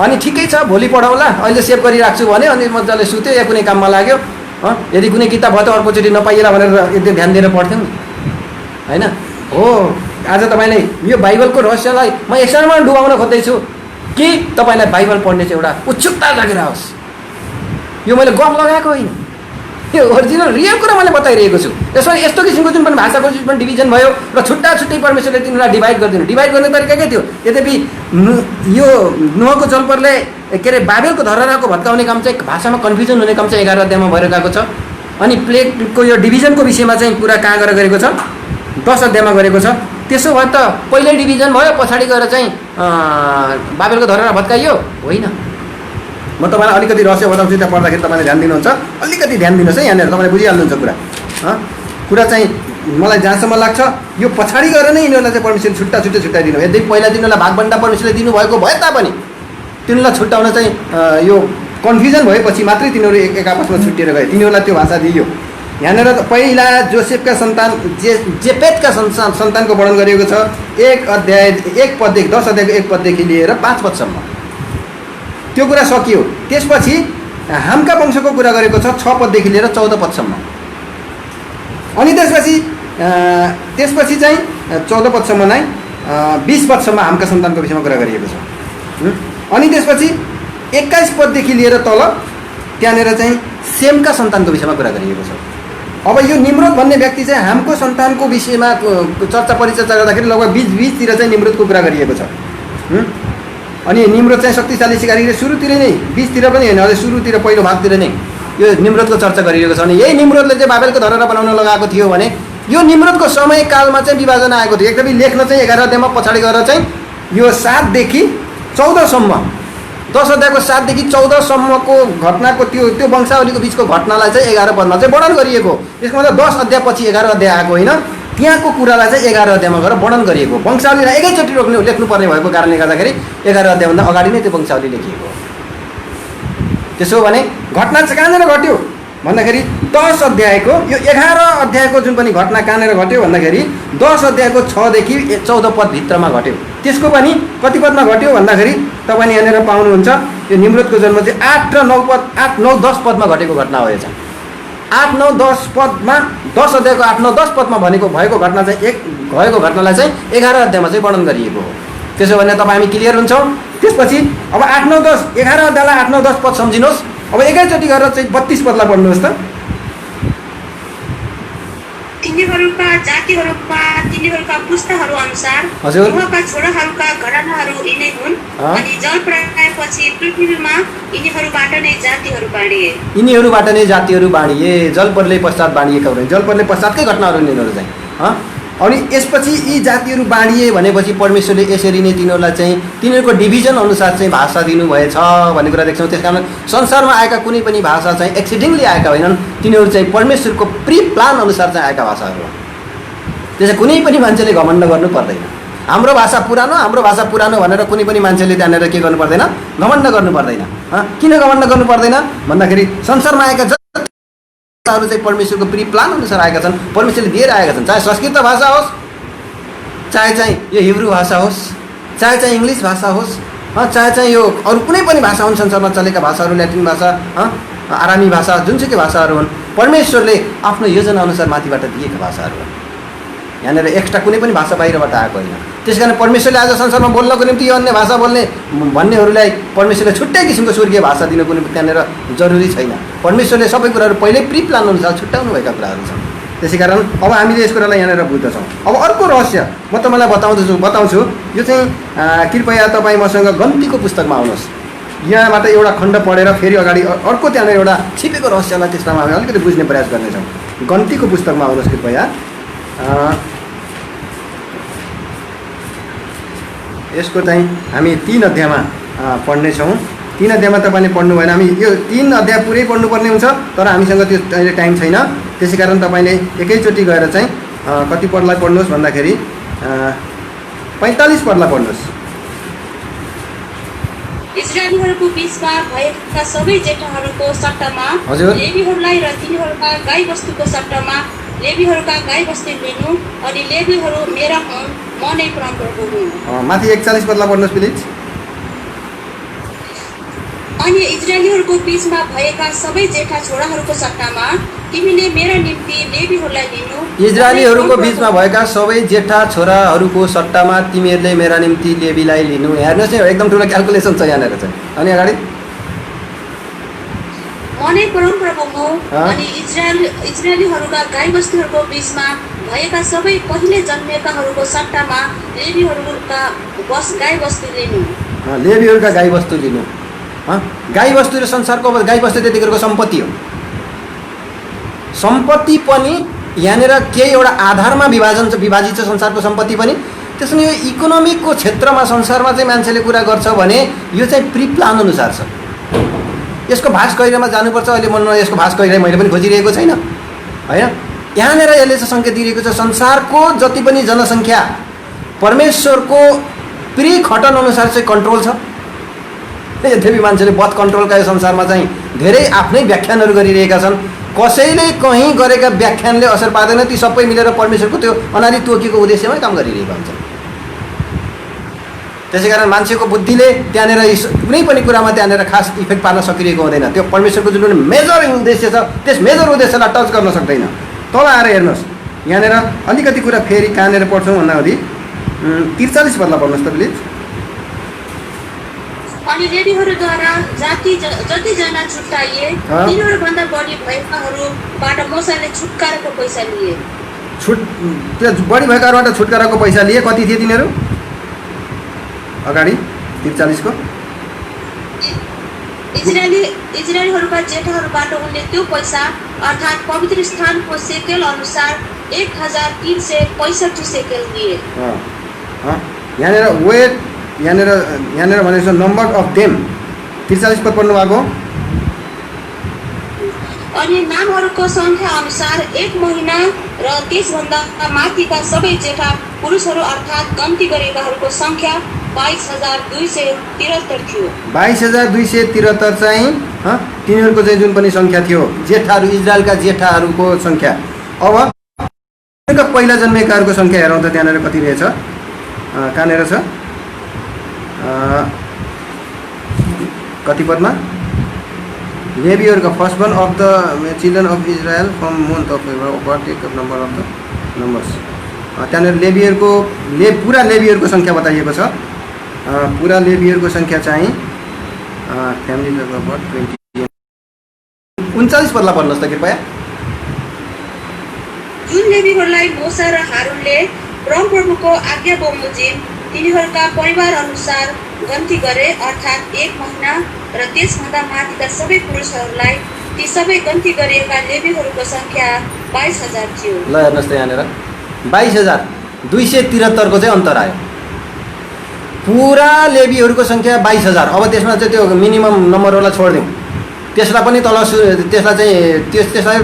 Speaker 1: अनि ठिकै छ, भोलि पढाउँला, अहिले सेभ गरिराख्छु भने अनि मजाले सुत्यो या कुनै काममा लाग्यो। यदि कुनै किताब भयो त अर्कोचोटि नपाइएला भनेर एकदम ध्यान दिएर पढ्थ्यौँ नि, होइन हो। आज तपाईँले यो बाइबलको रहस्यलाई म एकछिनमा डुबाउन खोज्दैछु कि तपाईँलाई बाइबल पढ्ने चाहिँ एउटा उत्सुकता लागेर आओस्। यो मैले गफ लगाएको होइन, यो ओरिजिनल रियल कुरा मैले बताइरहेको छु। यसमा यस्तो किसिमको जुन पनि भाषाको जुन पनि डिभिजन भयो र छुट्टा छुट्टै परमेश्वरले तिनीहरूलाई डिभाइड गरिदिनु, डिभाइड गर्ने तरिका के थियो। यद्यपि यो नुहको जलपरले के अरे बाबेलको धरहराको भत्काउने काम चाहिँ भाषामा कन्फ्युजन हुने काम चाहिँ 11 अध्यायमा भएर गएको छ। अनि प्लेटको यो डिभिजनको विषयमा चाहिँ कुरा कहाँ गएर गरेको छ, 10 अध्यायमा गरेको छ। त्यसो भए त पहिल्यै डिभिजन भयो, पछाडि गएर चाहिँ बाबेलको धरहरा भत्काइयो होइन। म तपाईँलाई अलिकति रहस्य बताउँछु, त्यहाँ पढ्दाखेरि तपाईँले ध्यान दिनुहुन्छ, अलिकति ध्यान दिनुहोस् है, यहाँनिर तपाईँले बुझिहाल्नुहुन्छ कुरा चाहिँ। मलाई जहाँसम्म लाग्छ यो पछाडि गएर नै यिनीहरूलाई चाहिँ परमेश्वरले छुट्टाइदिनु। यदि पहिला दिनलाई भागभन्डा परमेश्वरले दिनुभएको भए तापनि तिनीहरूलाई छुट्टाउन चाहिँ यो कन्फ्युजन भएपछि मात्रै तिनीहरू एक आपसमा छुट्टिएर गए, तिनीहरूलाई त्यो भाषा दिइयो। यहाँनिर पहिला जोसेफका सन्तान जेपेतका सन्तानको वर्णन गरिएको छ। 1 अध्याय 1 पददेखि 10 अध्यायको 1 पददेखि लिएर 5 पदसम्म त्यो कुरा सकियो। त्यसपछि हामका वंशको कुरा गरेको छ 6 पददेखि लिएर 14 पदसम्म। अनि त्यसपछि चाहिँ 14 पदसम्म नै 20 पदसम्म हामका सन्तानको विषयमा कुरा गरिएको छ। अनि त्यसपछि 21 पददेखि लिएर तल त्यहाँनिर चाहिँ सेमका सन्तानको विषयमा कुरा गरिएको छ। अब यो निम्रोद भन्ने व्यक्ति चाहिँ हामको सन्तानको विषयमा चर्चा परिचर्चा गर्दाखेरि लगभग 20-20 तिर चाहिँ निम्रोदको कुरा गरिएको छ। अनि निम्रोद चाहिँ शक्तिशाली सिकारी सुरुतिर नै 20 तिर पनि होइन, अझै सुरुतिर पहिलो भागतिर नै यो निम्रोदको चर्चा गरिएको छ। अनि यही निम्रोदले चाहिँ बाबेलको धरहरा बनाउन लगाएको थियो भने यो निम्रोदको समयकालमा चाहिँ विभाजन आएको थियो। एकदमै लेख्न चाहिँ 11 अध्यायमा पछाडि गएर चाहिँ यो 7 देखि 14 सम्म 10 अध्यायको 7 देखि 14 सम्मको घटनाको त्यो वंशावलीको बिचको घटनालाई चाहिँ 11 पदमा चाहिँ वर्णन गरिएको। यसको मतलब 10 अध्याय पछि 11 अध्याय आएको होइन, त्यहाँको कुरालाई चाहिँ 11 अध्यायमा गएर वर्णन गरिएको। वंशावलीलाई एकैचोटि लेख्नुपर्ने भएको कारणले गर्दाखेरि 11 अध्यायभन्दा अगाडि नै त्यो वंशावली लेखिएको। त्यसो भने घटना चाहिँ कहाँनिर घट्यो भन्दाखेरि 10 अध्यायको यो 11 अध्यायको जुन पनि घटना कहाँनिर घट्यो भन्दाखेरि 10 अध्यायको 6 देखि 14 पदभित्रमा घट्यो। त्यसको पनि कति पदमा घट्यो भन्दाखेरि तपाईँले यहाँनिर पाउनुहुन्छ यो निम्रोदको जन्म चाहिँ 8 र 9 पद 8, 9, 10 पदमा घटेको घटना हो। यो चाहिँ 8, 9, 10 पदमा 10 अध्यायको 8, 9, 10 पदमा भएको घटना चाहिँ भएको घटनालाई चाहिँ 11 अध्यायमा चाहिँ वर्णन गरिएको हो। त्यसो भने तपाईँ हामी क्लियर हुन्छौँ। त्यसपछि अब 8, 9, 10 11 अध्यायलाई 8, 9, 10 पद सम्झिनुहोस्। अब एकैचोटि गरेर चाहिँ 32 पदलाई पढ्नुहोस् त।
Speaker 2: तिनीहरूका जातिहरूमा तिनीहरूका पुस्ताहरू अनुसार नोहका छोराहरूका घरानाहरू यिनै हुन्। अनि जल प्रलयपछि पृथ्वीमा यिनीहरूबाट नै जातिहरू बाँडिए। जलप्रलय पश्चात बाँडिएका हुन्। जलप्रलय पश्चातकै घटनाहरू यिनीहरू चाहिँ अनि यसपछि यी जातिहरू बाँडिए भनेपछि परमेश्वरले यसरी नै तिनीहरूलाई चाहिँ तिनीहरूको डिभिजन अनुसार चाहिँ भाषा दिनुभएछ भन्ने कुरा देख्छौँ। त्यस कारण संसारमा आएका कुनै पनि भाषा चाहिँ एक्सिडेन्टली आएका होइनन्, तिनीहरू चाहिँ परमेश्वरको प्री प्लान अनुसार चाहिँ आएका भाषाहरू हो। त्यसै कुनै पनि मान्छेले घमण्ड गर्नु पर्दैन। हाम्रो भाषा पुरानो भनेर कुनै पनि मान्छेले त्यहाँनिर के गर्नु पर्दैन, घमण्ड गर्नु पर्दैन। किन घमण्ड गर्नु पर्दैन भन्दाखेरि संसारमा आएका भाषाहरू चाहिँ परमेश्वरको प्री प्लान अनुसार आएका छन्, परमेश्वरले दिएर आएका छन्। चाहे संस्कृत भाषा होस्, चाहे यो हिब्रू भाषा होस्, चाहे इङ्ग्लिस भाषा होस्, चाहे यो अरू कुनै पनि भाषा हुन्, संसारमा चलेका भाषाहरू, ल्याटिन भाषा, आरामी भाषा, जुनसुकै भाषाहरू हुन्, परमेश्वरले आफ्नो योजना अनुसार माथिबाट दिएका भाषाहरू हुन्। यहाँनिर एक्स्ट्रा कुनै पनि भाषा बाहिरबाट आएको होइन। त्यस कारण परमेश्वरले आज संसारमा बोल्नको निम्ति यो अन्य भाषा बोल्ने भन्नेहरूलाई परमेश्वरले छुट्टै किसिमको स्वर्गीय भाषा दिनु कुनै त्यहाँनिर जरुरी छैन। परमेश्वरले सबै कुराहरू पहिल्यै प्री प्लान अनुसार छुट्याउनु भएका कुराहरू छन्। त्यसै कारण अब हामीले यस कुरालाई यहाँनिर बुझ्दछौँ। अब अर्को रहस्य म तपाईँलाई बताउँछु। यो चाहिँ कृपया तपाईँ मसँग गन्तीको पुस्तकमा आउनुहोस्। यहाँबाट एउटा खण्ड पढेर फेरि अगाडि अर्को त्यहाँनिर एउटा छिपेको रहस्यलाई त्यसमा हामी अलिकति बुझ्ने प्रयास गर्नेछौँ। गन्तीको पुस्तकमा आउनुहोस् कृपया। यसको चाहिँ हामी 3 अध्यायमा पढ्नेछौँ। 3 अध्यायमा तपाईँले पढ्नु भएन, हामी यो 3 अध्याय पुरै पढ्नुपर्ने हुन्छ, तर हामीसँग त्यो अहिले टाइम छैन। त्यसै कारण तपाईँले एकैचोटि गएर चाहिँ कति पदलाई पढ्नुहोस् भन्दाखेरि 45 पदलाई पढ्नुहोस्।
Speaker 3: इस्राएलीहरूको बीचमा भएका सबै जेठाहरूको सट्टामा
Speaker 2: हजुर
Speaker 3: लेवीहरूलाई र तिनीहरूका गाईबस्तुको सट्टामा लेवीहरूका गाईबस्तु लिनु, अनि लेवीहरू मेरा हुन्, म नै परमप्रभु हुँ।
Speaker 2: माथि 41 पदलाई पढ्नुहोस् प्लिज।
Speaker 3: अनि इस्राएलीहरूको बीचमा भएका सबै जेठा छोराहरूको सट्टामा तिमीले मेरा निम्ति लेवीहरूलाई लिनु।
Speaker 2: इस्राएलीहरूको बीचमा भएका सबै जेठा छोराहरूको सट्टामा तिमीहरूले मेरा निम्ति लेवीलाई लिनु। हेर्नुहोस् न, एकदम ठुलो क्यालकुलेसन छ यहाँनिर चाहिँ। अनि अगाडि
Speaker 3: म नै परमप्रभु हुँ। अनि इस्राएलीहरूका गाईबस्तुहरूको बीचमा भएका सबै पहिले जन्मेकाहरूको सट्टामा लेवीहरूका गाईबस्तु लिनु।
Speaker 2: लेवीहरूका गाईबस्तु लिनु। गाईबस्तु र संसारको गाईबस्तु त्यतिखेरको सम्पत्ति हो। सम्पत्ति पनि यहाँनिर केही एउटा आधारमा विभाजित छ संसारको सम्पत्ति पनि। त्यसमा यो इकोनोमिकको क्षेत्रमा संसारमा चाहिँ मान्छेले कुरा गर्छ भने यो चाहिँ प्री प्लान अनुसार छ। यसको भाष कहिलेमा जानुपर्छ, अहिले मनमा यसको भाष कहिले मैले पनि खोजिरहेको छैन होइन। यहाँनिर यसले चाहिँ सङ्केत दिइरहेको छ संसारको जति पनि जनसङ्ख्या परमेश्वरको प्री खटन अनुसार चाहिँ कन्ट्रोल छ। यद्यपि मान्छेले बथ कन्ट्रोलका यो संसारमा चाहिँ धेरै आफ्नै व्याख्यानहरू गरिरहेका छन्। कसैले कहीँ गरेका व्याख्यानले असर पार्दैन, ती सबै मिलेर परमेश्वरको त्यो अनादि तोकिएको उद्देश्यमै काम गरिरहेका हुन्छन्। त्यसै कारण मान्छेको बुद्धिले त्यहाँनिर कुनै पनि कुरामा त्यहाँनिर खास इफेक्ट पार्न सकिरहेको हुँदैन। त्यो परमेश्वरको जुन मेजर उद्देश्य छ त्यस मेजर उद्देश्यलाई टच गर्न सक्दैन। तल आएर हेर्नुहोस्, यहाँनिर अलिकति कुरा फेरि कहाँनिर पढ्छौँ भन्दाखेरि 43 पदलाई पढ्नुहोस् त प्लिज।
Speaker 3: अनि लेवीहरूद्वारा जतिजना छुट्टाइए तिनीहरूभन्दा बढी भएकाहरूबाट मोसाले छुटकाराको पैसा लिए।
Speaker 2: त्यो बढी भएकाहरूबाट छुटकाराको पैसा लिए। कति थिए तिनीहरू? अगाडि 43 को
Speaker 3: इजरायलीहरूका जेठाहरूबाट उनले त्यो पैसा अर्थात् पवित्र स्थानको सेकेल अनुसार 1365 सेकेल लिए।
Speaker 2: यहाँनिर वेट यहाँनिर भनेको छ नम्बर अफ देम। 43 पद पढ्नु भएको।
Speaker 3: अनि नामहरूको सङ्ख्या अनुसार 1 महिना र त्यसभन्दा माथिका सबै जेठा पुरुषहरू अर्थात् गन्ती गरेकाहरूको सङ्ख्या 22,273 थियो।
Speaker 2: 22,273 चाहिँ तिनीहरूको चाहिँ जुन पनि सङ्ख्या थियो जेठाहरू, इजरायलका जेठाहरूको सङ्ख्या। अब पहिला जन्मेकाहरूको सङ्ख्या हेरौँ त त्यहाँनिर कति रहेछ, कहाँनिर छ, कति पदमा? लेवीहरूका first one of the children of Israel from month of number of the numbers. त्यहाँनिर लेवीहरूको पुरा लेवीहरूको सङ्ख्या बताइएको छ। पुरा लेवीहरूको सङ्ख्या चाहिँ फ्यामिली 39 पदलाई पढ्नुहोस् त कृपया।
Speaker 3: जुन लेवीहरूलाई मोसा र हारूनले परमप्रभुको आज्ञा बमोजिम तिनीहरूका परिवार अनुसार गन्ती गरे अर्थात् 1 महिना र त्यसभन्दा माथिका सबै पुरुषहरूलाई ती सबै गन्ती गरिएका लेवीहरूको सङ्ख्या 22,000 थियो।
Speaker 2: ल हेर्नुहोस् त यहाँनिर 22,273 को चाहिँ अन्तर आयो। पुरा लेवीहरूको सङ्ख्या 22,000। अब त्यसमा चाहिँ त्यो मिनिमम नम्बरहरूलाई छोडिदिउँ, त्यसलाई पनि तल त्यसलाई चाहिँ त्यसलाई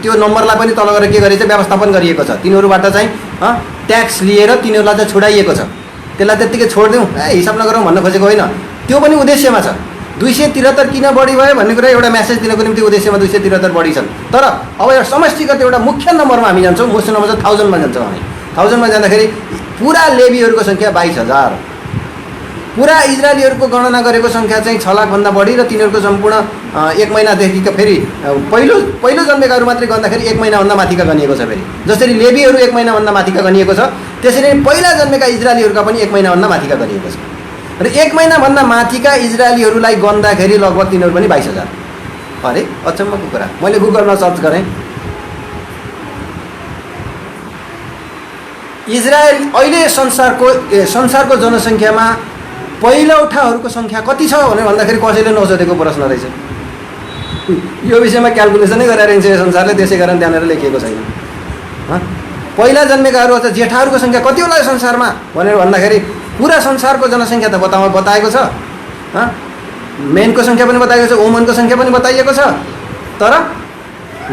Speaker 2: त्यो नम्बरलाई पनि तल गरेर के गरेछ व्यवस्थापन गरिएको छ। तिनीहरूबाट चाहिँ ट्याक्स लिएर तिनीहरूलाई चाहिँ छोडाइएको छ। त्यसलाई त्यत्तिकै छोडिदिउँ, हिसाब नगरौँ भन्न खोजेको होइन। त्यो पनि उद्देश्यमा छ। 273 किन बढी भयो भन्ने कुरा एउटा म्यासेज दिनको निम्ति उद्देश्यमा 273 बढी छन्। तर अब एउटा समष्टिगत एउटा मुख्य नम्बरमा हामी जान्छौँ, मुख्य नम्बर चाहिँ 1000मा जान्छौँ हामी। 1000मा जाँदाखेरि पुरा लेबीहरूको सङ्ख्या 22,000, पुरा इजरायलीहरूको गणना गरेको सङ्ख्या चाहिँ 6 लाखभन्दा बढी र तिनीहरूको सम्पूर्ण 1 महिनादेखिको फेरि पहिलो जन्मेकाहरू मात्रै गर्दाखेरि 1 महिनाभन्दा माथिका गनिएको छ। फेरि जसरी लेबीहरू 1 महिनाभन्दा माथिका गनिएको छ त्यसरी नै पहिला जन्मेका इजरायलीहरूका पनि 1 महिनाभन्दा माथिका गनिएको छ र 1 महिनाभन्दा माथिका इजरायलीहरूलाई गन्दाखेरि लगभग तिनीहरू पनि 22,000। अरे अचम्मको कुरा, मैले गुगलमा सर्च गरेँ, इजरायल अहिले संसारको जनसङ्ख्यामा पहिलौठाहरूको सङ्ख्या कति छ भनेर भन्दाखेरि कसैले नसोधेको प्रश्न रहेछ। यो विषयमा क्यालकुलेसनै गरेर हिँड्छ यो संसारले, त्यसै कारण त्यहाँनिर लेखिएको छैन। पहिला जन्मेकाहरू अथवा जेठाहरूको सङ्ख्या कति होला यो संसारमा भनेर भन्दाखेरि पुरा संसारको जनसङ्ख्या त बताएको छ, मेनको सङ्ख्या पनि बताइएको छ, वुमनको सङ्ख्या पनि बताइएको छ, तर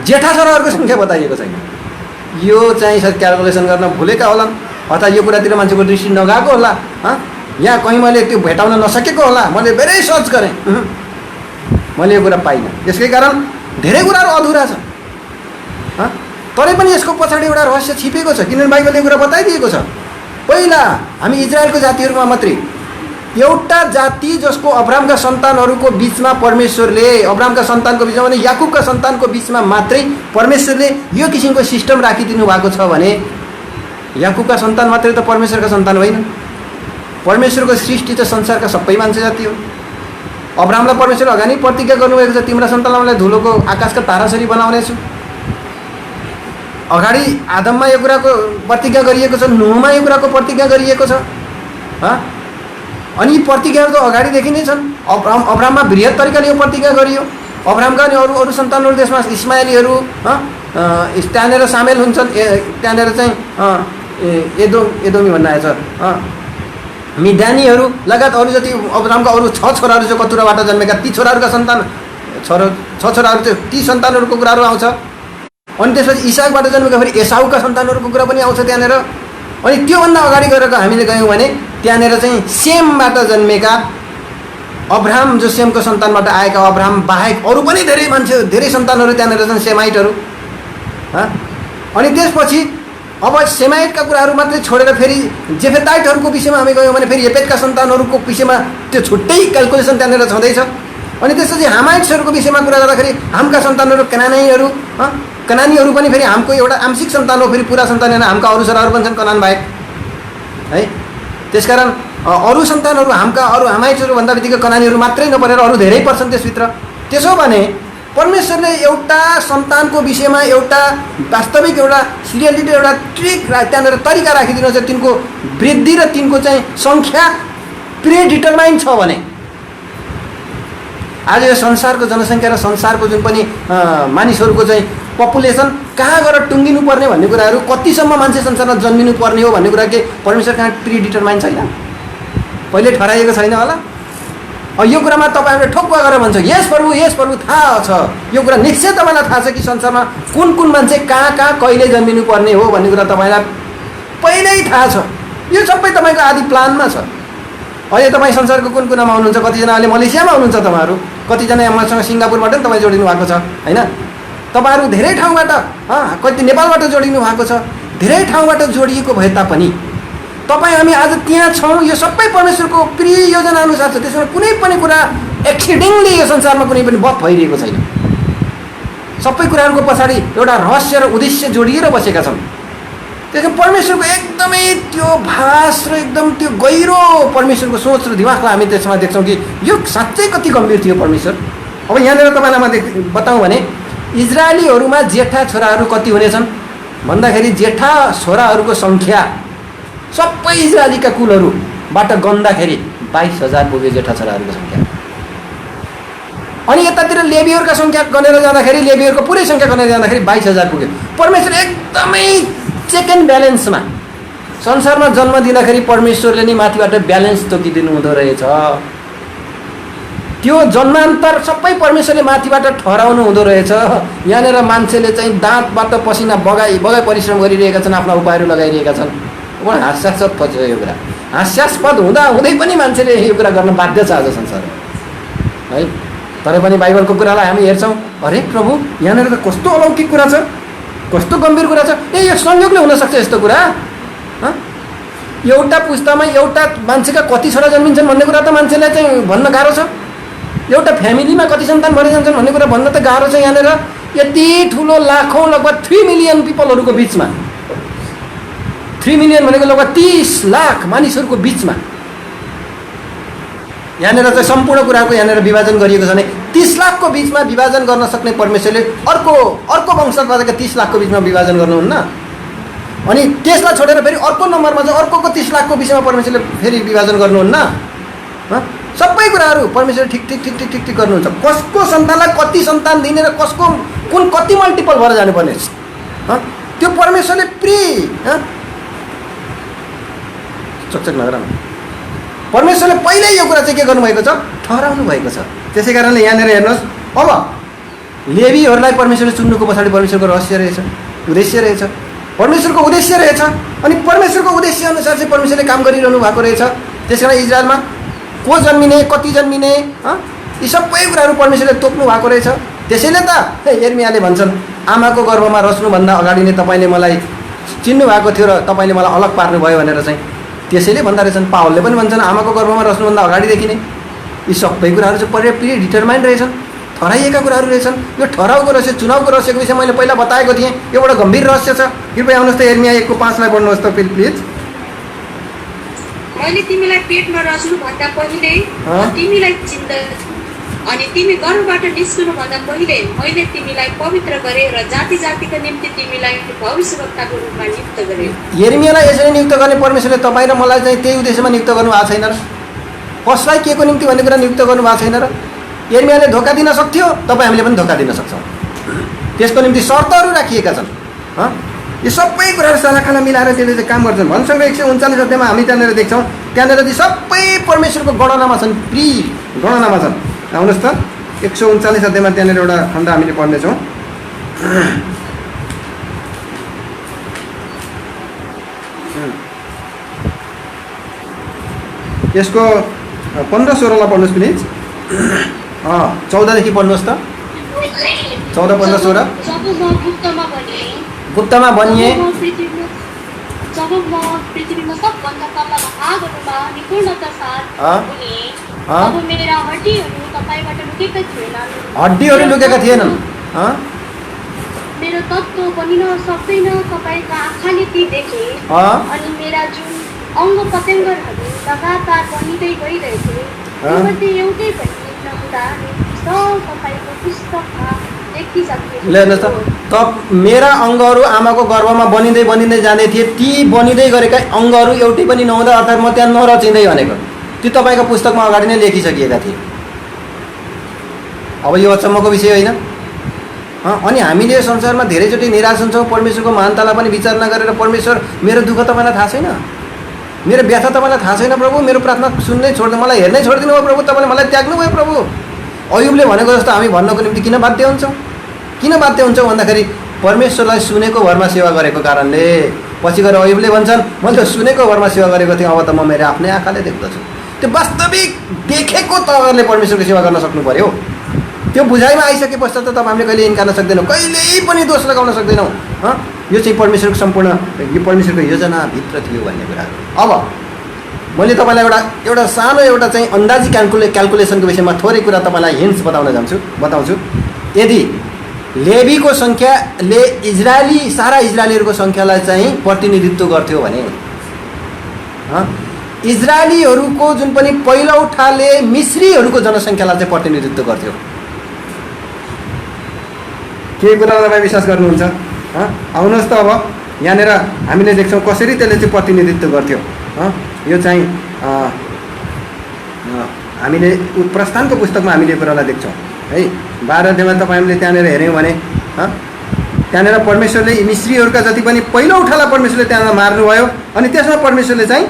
Speaker 2: जेठा छोराहरूको सङ्ख्या बताइएको छैन। यो चाहिँ सायद क्यालकुलेसन गर्न भुलेका होलान् अथवा यो कुरातिर मान्छेको दृष्टि नगएको होला, यहाँ कहीँ मैले त्यो भेटाउन नसकेको होला। मैले धेरै सर्च गरेँ, मैले यो कुरा पाइनँ। यसकै कारण धेरै कुराहरू अधुरा छ, तरै पनि यसको पछाडि एउटा रहस्य छिपेको छ, किनभने बाइबलले यो कुरा बताइदिएको छ। पहिला हामी इजरायलको जातिहरूमा मात्रै एउटा जाति जसको अब्रामका सन्तानहरूको बिचमा परमेश्वरले, अब्रामका सन्तानको बिचमा भने याकुबका सन्तानको बिचमा मात्रै परमेश्वरले यो किसिमको सिस्टम राखिदिनु भएको छ भने याकुबका सन्तान मात्रै त परमेश्वरका सन्तान होइन। परमेश्वरको सृष्टि त संसारका सबै मान्छे जाति हो। अब्रामलाई परमेश्वर अगाडि प्रतिज्ञा गर्नुभएको छ, तिम्रा सन्तानलाई धुलोको आकाशका तारासरी बनाउनेछु। अगाडि आदममा यो कुराको प्रतिज्ञा गरिएको छ, नुहमा यो कुराको प्रतिज्ञा गरिएको छ। अनि यी प्रतिज्ञाहरू त अगाडिदेखि नै छन्। अब्राममा बृहत तरिकाले यो प्रतिज्ञा गरियो। अब्रामका अनि अरू सन्तानहरू देशमा इस्माइलीहरू त्यहाँनिर सामेल हुन्छन्। त्यहाँनिर चाहिँ एदोमी भन्न आएछ, मिडानीहरू लगायत अरू जति अब्रामका अरू 6 छोराहरू चाहिँ कतुराबाट जन्मेका ती छोराहरूका सन्तान 6 छोराहरू चाहिँ ती सन्तानहरूको कुराहरू आउँछ। अनि त्यसपछि इसाकबाट जन्मेका फेरि एसाउका सन्तानहरूको कुरा पनि आउँछ त्यहाँनिर। अनि त्योभन्दा अगाडि गएर हामीले गयौँ भने त्यहाँनिर चाहिँ सेमबाट जन्मेका अब्राम, जो सेमको सन्तानबाट आएका अब्राम बाहेक अरू पनि धेरै मान्छे, धेरै सन्तानहरू त्यहाँनिर छन्, सेमाइटहरू। अनि त्यसपछि अब सेमाइटका कुराहरू मात्रै छोडेर फेरि जेफेताइटहरूको विषयमा हामी गयौँ भने फेरि येपेतका सन्तानहरूको विषयमा त्यो छुट्टै क्यालकुलेसन त्यहाँनिर छँदैछ। अनि त्यसपछि हामाइट्सहरूको विषयमा कुरा गर्दाखेरि हामका सन्तानहरू कनानीहरू पनि फेरि हामको एउटा आंशिक सन्तान हो, फेरि पुरा सन्तान होइन। हामका अरू छोराहरू पनि छन् कनान बाहेक है। त्यसकारण अरू सन्तानहरू हामका अरू हामाइट्सहरू भन्दा बित्तिकै कनानीहरू मात्रै नपरेर अरू धेरै पर्छन् त्यसभित्र। त्यसो भने परमेश्वरले एउटा सन्तानको विषयमा एउटा वास्तविक एउटा सिरियलिटी, एउटा ट्रिक त्यहाँनिर तरिका राखिदिनुहुन्छ। तिनको वृद्धि र तिनको चाहिँ सङ्ख्या प्रिडिटरमाइन छ भने आज यो संसारको जनसङ्ख्या र संसारको जुन पनि मानिसहरूको चाहिँ पपुलेसन कहाँ गएर टुङ्गिनु पर्ने भन्ने कुराहरू, कतिसम्म मान्छे संसारमा जन्मिनु पर्ने हो भन्ने कुरा के परमेश्वर कहाँ प्रिडिटरमाइन छैन, पहिले ठहराइएको छैन होला। यो कुरामा तपाईँहरूले ठोक्वा गरेर भन्छ यस प्रभु थाहा छ, यो कुरा निश्चय तपाईँलाई थाहा छ कि संसारमा कुन मान्छे कहाँ कहिले जन्मिनु पर्ने हो भन्ने कुरा तपाईँलाई पहिल्यै थाहा छ। यो सबै तपाईँको आदि प्लानमा छ। अहिले तपाईँ संसारको कुन कुनामा हुनुहुन्छ, कतिजना अहिले मलेसियामा हुनुहुन्छ, तपाईँहरू कतिजना मसँग सिङ्गापुरबाट पनि तपाईँ जोडिनु भएको छ होइन। तपाईँहरू धेरै ठाउँबाट कति नेपालबाट जोडिनु भएको छ, धेरै ठाउँबाट जोडिएको भए तापनि तपाईँ हामी आज त्यहाँ छौँ। यो सबै परमेश्वरको प्रिय योजना अनुसार छ। त्यसमा कुनै पनि कुरा एक्सिडिङली यो संसारमा कुनै पनि बफ भइरहेको छैन। सबै कुराहरूको पछाडि एउटा रहस्य र उद्देश्य जोडिएर बसेका छन्। त्यसमा परमेश्वरको एकदमै त्यो भास र एकदम त्यो गहिरो परमेश्वरको सोच र दिमागलाई हामी त्यसमा देख्छौँ कि यो साँच्चै कति गम्भीर थियो परमेश्वर। अब यहाँनिर तपाईँलाई म बताउँ भने इजरायलीहरूमा जेठा छोराहरू कति हुनेछन् भन्दाखेरि जेठा छोराहरूको सङ्ख्या सबै इजरायलीका कुलहरूबाट गन्दाखेरि 22,000 पुग्यो जेठा छोराहरूको सङ्ख्या। अनि यतातिर लेबीहरूका सङ्ख्या गनेर जाँदाखेरि लेबीहरूको पुरै सङ्ख्या गनेर जाँदाखेरि 22,000 पुग्यो। परमेश्वर एकदमै चेक एन्ड ब्यालेन्समा संसारमा जन्म दिँदाखेरि परमेश्वरले नै माथिबाट ब्यालेन्स तोकिदिनु हुँदो रहेछ। त्यो जन्मान्तर सबै परमेश्वरले माथिबाट ठहराउनु हुँदो रहेछ। यहाँनिर मान्छेले चाहिँ दाँतबाट पसिना बगाई परिश्रम गरिरहेका छन्, आफ्ना उपायहरू लगाइरहेका छन्। हास्यास्पद पर्छ यो कुरा। हास्यास्पद हुँदै पनि मान्छेले यो कुरा गर्न बाध्य छ आज संसारमा है। तर पनि बाइबलको कुरालाई हामी हेर्छौँ, अरे प्रभु यहाँनिर त कस्तो अलौकिक कुरा छ, कस्तो गम्भीर कुरा छ। यो संयोगले हुनसक्छ यस्तो कुरा एउटा पुस्तामा एउटा मान्छेका कति छोरा जन्मिन्छन् भन्ने कुरा त मान्छेलाई चाहिँ भन्न गाह्रो छ। एउटा फ्यामिलीमा कति सन्तान भएर जान्छन् भन्ने कुरा भन्न त गाह्रो छ। यहाँनिर यति ठुलो लाखौँ लगभग 3 मिलियन पिपलहरूको बिचमा, 3 मिलियन भनेको लगभग 30 लाख मानिसहरूको बिचमा यहाँनिर चाहिँ सम्पूर्ण कुराको यहाँनिर विभाजन गरिएको छ भने 30 लाखको बिचमा विभाजन गर्न सक्ने परमेश्वरले अर्को वंशजका 30 लाखको बिचमा विभाजन गर्नुहुन्न। अनि त्यसलाई छोडेर फेरि अर्को नम्बरमा चाहिँ अर्को 30 लाखको बिचमा परमेश्वरले फेरि विभाजन गर्नुहुन्न। सबै कुराहरू परमेश्वरले ठिक गर्नुहुन्छ। कसको सन्तानलाई कति सन्तान दिने र कसको कुन कति मल्टिपल भएर जानुपर्ने त्यो परमेश्वरले चकचक नगर परमेश्वरले पहिल्यै यो कुरा चाहिँ के गर्नुभएको छ, ठहराउनु भएको छ। त्यसै कारणले यहाँनिर हेर्नुहोस्, अब लेवीहरूलाई परमेश्वरले चुन्नुको पछाडि परमेश्वरको रहस्य रहेछ, उद्देश्य रहेछ, परमेश्वरको उद्देश्य रहेछ। अनि परमेश्वरको उद्देश्य अनुसार चाहिँ परमेश्वरले काम गरिरहनु भएको रहेछ। त्यसै कारण इजरायलमा को जन्मिने, कति जन्मिने, यी सबै कुराहरू परमेश्वरले तोक्नु भएको रहेछ। त्यसैले त यिर्मियाले भन्छन्, आमाको गर्भमा रच्नुभन्दा अगाडि नै तपाईँले मलाई चिन्नु भएको थियो र तपाईँले मलाई अलग पार्नुभयो भनेर चाहिँ त्यसैले भन्दा रहेछन्। पावलले पनि भन्छन्, आमाको गर्भमा रच्नुभन्दा अगाडिदेखि नै यी सबै कुराहरू चाहिँ डिटरमाइन्ड रहेछन्, ठहराइएका कुराहरू रहेछन्। यो ठहराउको रहस्य, चुनावको रहस्यको विषय मैले पहिला बताएको थिएँ। यो एउटा गम्भीर रहस्य छ। कृपया आउनुहोस् त यिर्मिया 1:5 पढ्नुहोस् त प्लिज।
Speaker 3: मैले तिमीलाई पेटमा रच्नुभन्दा पहिले तिमीलाई चिन्दछु, अनि तिमी गर्भबाट निस्कनुभन्दा पहिले मैले तिमीलाई पवित्र गरेँ र जाति जातिका निम्ति तिमीलाई भविष्यवक्ताको रूपमा नियुक्त गरेँ।
Speaker 2: यिर्मियालाई यसरी नियुक्त गर्ने परमेश्वरले तपाईँ र मलाई चाहिँ त्यही उद्देश्यमा नियुक्त गर्नु भएको छैन र? कसलाई के को निम्ति भन्ने कुरा नियुक्त गर्नु भएको छैन र? यिर्मियाले धोका दिन सक्थ्यो, तपाईँ हामीले पनि धोका दिन सक्छौँ। त्यसको निम्ति शर्तहरू राखिएका छन्। यो सबै कुराहरू सालाखाला मिलाएर त्यसले चाहिँ काम गर्छन्। भन्सँग 139 अध्यायमा हामी त्यहाँनिर देख्छौँ, त्यहाँनिर चाहिँ सबै परमेश्वरको गणनामा छन्, गणनामा छन्। आउनुहोस् त 139 अध्यायमा त्यहाँनिर एउटा खण्ड हामीले पढ्नेछौँ। यसको 15-16 पढ्नुहोस् प्लिज। 14 देखि पढ्नुहोस् त। 14, 15, 16। गुप्तमा भनिए
Speaker 4: जब म पृथ्वीमा सबभन्दा तल भागहरूमा निपुणता साथ हुने, अब मेरा हड्डीहरू तपाईँबाट लुकेका थिएनन्।
Speaker 2: हड्डीहरू लुकेका थिएनन्।
Speaker 4: मेरो तत्त्व बनिन सक्दैन, तपाईँका आँखाले ती देखे। अनि मेरा जुन अङ्ग प्रत्यङ्गहरू लगातार बनिँदै गइरहेथे, तीमध्ये एउटै पनि नहुँदा तपाईँको पुस्तकमा
Speaker 2: हेर्नुहोस् त, मेरा अङ्गहरू आमाको गर्भमा बनिँदै जाँदै थिए, ती बनिँदै गरेका अङ्गहरू एउटै पनि नहुँदा, अर्थात् म त्यहाँ नरचिँदै भनेको त्यो तपाईँको पुस्तकमा अगाडि नै लेखिसकिएका थिए। अब यो अचम्मको विषय होइन। अनि हामीले यो संसारमा धेरैचोटि निराश हुन्छौँ, परमेश्वरको महानतालाई पनि विचार नगरेर, परमेश्वर मेरो दुःख तपाईँलाई थाहा छैन, मेरो व्यथा तपाईँलाई थाहा छैन प्रभु, मेरो प्रार्थना सुन्नै छोड्नु, मलाई हेर्नै छोडिदिनु भयो प्रभु, तपाईँले मलाई त्याग्नु भयो प्रभु। अयुबले भनेको जस्तो हामी भन्नको निम्ति किन बाध्य हुन्छौँ भन्दाखेरि परमेश्वरलाई सुनेको भरमा सेवा गरेको कारणले। पछि गएर अयुबले भन्छन्, मैले त सुनेको भरमा सेवा गरेको थिएँ, अब त म मेरो आफ्नै आँखाले देख्दछु। त्यो वास्तविक देखेको तवरले परमेश्वरको सेवा गर्न सक्नु पर्यो। त्यो बुझाइमा आइसके पश्चात त हामीले कहिले इन्कार्न सक्दैनौँ, कहिल्यै पनि दोष लगाउन सक्दैनौँ। यो चाहिँ परमेश्वरको सम्पूर्ण, यो परमेश्वरको योजनाभित्र थियो भन्ने कुराहरू। अब मैले तपाईँलाई एउटा सानो एउटा चाहिँ अन्दाजी क्यालकुलेसनको विषयमा थोरै कुरा तपाईँलाई हिन्ट्स बताउँछु। यदि लेवीको सङ्ख्याले सारा इजरायलीहरूको सङ्ख्यालाई चाहिँ प्रतिनिधित्व गर्थ्यो भने, इजरायलीहरूको जुन पनि पहिलौठाले मिश्रीहरूको जनसङ्ख्यालाई चाहिँ प्रतिनिधित्व गर्थ्यो। के कुरा तपाईँ विश्वास गर्नुहुन्छ? आउनुहोस् त अब यहाँनिर हामीले देख्छौँ कसरी त्यसले चाहिँ प्रतिनिधित्व गर्थ्यो। यो चाहिँ हामीले प्रस्थानको पुस्तकमा हामीले कुरालाई देख्छौँ है। 12 अध्यायमा तपाईँले त्यहाँनिर हेऱ्यौँ भने त्यहाँनिर परमेश्वरले मिश्रीहरूका जति पनि पहिलौठालाई परमेश्वरले त्यहाँ मार्नुभयो, अनि त्यसमा परमेश्वरले चाहिँ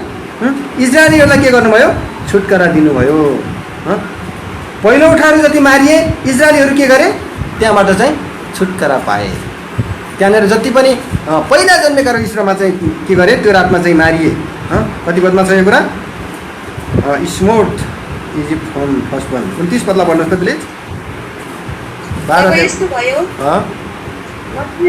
Speaker 2: इजरायलीहरूलाई के गर्नुभयो? छुटकारा दिनुभयो। पहिलौठाहरू जति मारिए, इजरायलीहरू के गरे? त्यहाँबाट चाहिँ छुटकारा पाए। त्यहाँनिर जति पनि पहिला जन्मेका इस्रायलमा चाहिँ के गरे? त्यो रातमा चाहिँ मारिए। कति पदमा छ यो कुरा? स्मोट इजिप्ट फ्रम फर्स्ट वन। 29 पदलाई भन्नुहोस् त प्लिज। 12
Speaker 3: यस्तो भयो,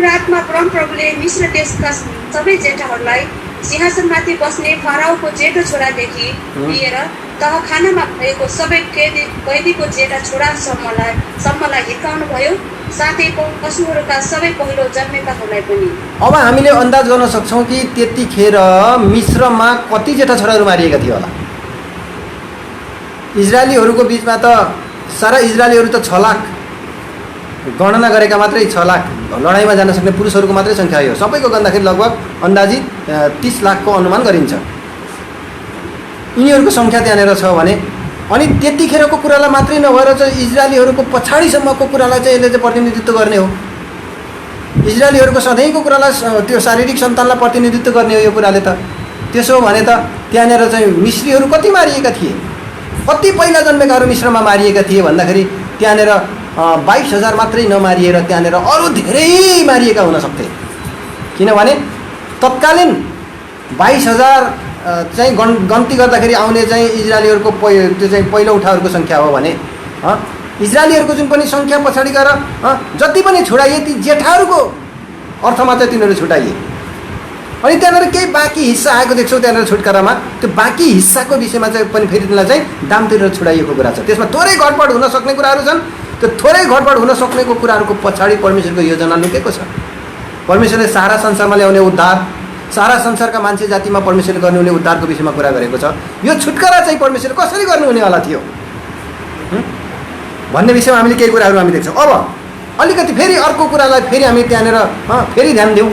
Speaker 3: रातमा परमप्रभुले मिश्र देशका सबै जेठाहरूलाई सिंहासनमाथि बस्ने फराउको जेठो छोरादेखि लिएर तहखानामा भएको सबै कैदीको जेठा छोरासम्मलाई हिर्काउनु भयो, साथै पशुहरूका सबै पहिलो जन्मेकाहरूलाई पनि।
Speaker 2: अब हामीले अन्दाज गर्न सक्छौँ कि त्यतिखेर मिश्रमा कति जेठा छोराहरू मारिएका थिए होला। इजरायलीहरूको बिचमा त सारा इजरायलीहरू त 6 लाख गणना गरेका मात्रै 6 लाख लडाइँमा जान सक्ने पुरुषहरूको मात्रै सङ्ख्या हो। सबैको गर्दाखेरि लगभग अन्दाजित 30 लाखको अनुमान गरिन्छ। यिनीहरूको सङ्ख्या त्यहाँनिर छ भने अनि त्यतिखेरको कुरालाई मात्रै नभएर चाहिँ इजरायलीहरूको पछाडिसम्मको कुरालाई चाहिँ यसले चाहिँ प्रतिनिधित्व गर्ने हो। इजरायलीहरूको सधैँको कुरालाई त्यो शारीरिक सन्तानलाई प्रतिनिधित्व गर्ने हो यो कुराले त। त्यसो भने त त्यहाँनिर चाहिँ मिश्रीहरू कति मारिएका थिए, कति पहिला जन्मेकाहरू मिश्रमा मारिएका थिए भन्दाखेरि त्यहाँनिर 22,000 मात्रै नमारिएर त्यहाँनिर अरू धेरै मारिएका हुन सक्थे। किनभने तत्कालीन 22,000 चाहिँ गन्ती गर्दाखेरि आउने चाहिँ इजरायलीहरूको त्यो चाहिँ पहिलो उठाहरूको सङ्ख्या हो भने इजरायलीहरूको जुन पनि सङ्ख्या पछाडि गएर जति पनि छुडाइए ती जेठाहरूको अर्थमा चाहिँ तिनीहरू छुटाइए। अनि त्यहाँनिर केही बाँकी हिस्सा आएको देख्छौँ त्यहाँनिर छुटकारामा। त्यो बाँकी हिस्साको विषयमा चाहिँ पनि फेरि तिनीलाई चाहिँ दाम तिरेर छुडाइएको कुरा छ। त्यसमा थोरै घटबड हुन सक्ने कुराहरू छन्। त्यो थोरै घटबड हुन सक्नेको कुराहरूको पछाडि परमेश्वरको योजना लुकेको छ। परमेश्वरले सारा संसारमा ल्याउने उद्धार, सारा संसारका मान्छे जातिमा परमेश्वरले गर्नुहुने उद्धारको विषयमा कुरा गरेको छ। यो छुटकारा चाहिँ परमेश्वरले कसरी गर्नुहुनेवाला थियो भन्ने विषयमा हामीले केही कुराहरू हामी देख्छौँ। अब अलिकति फेरि अर्को कुरालाई फेरि हामी त्यहाँनिर फेरि ध्यान दिउँ।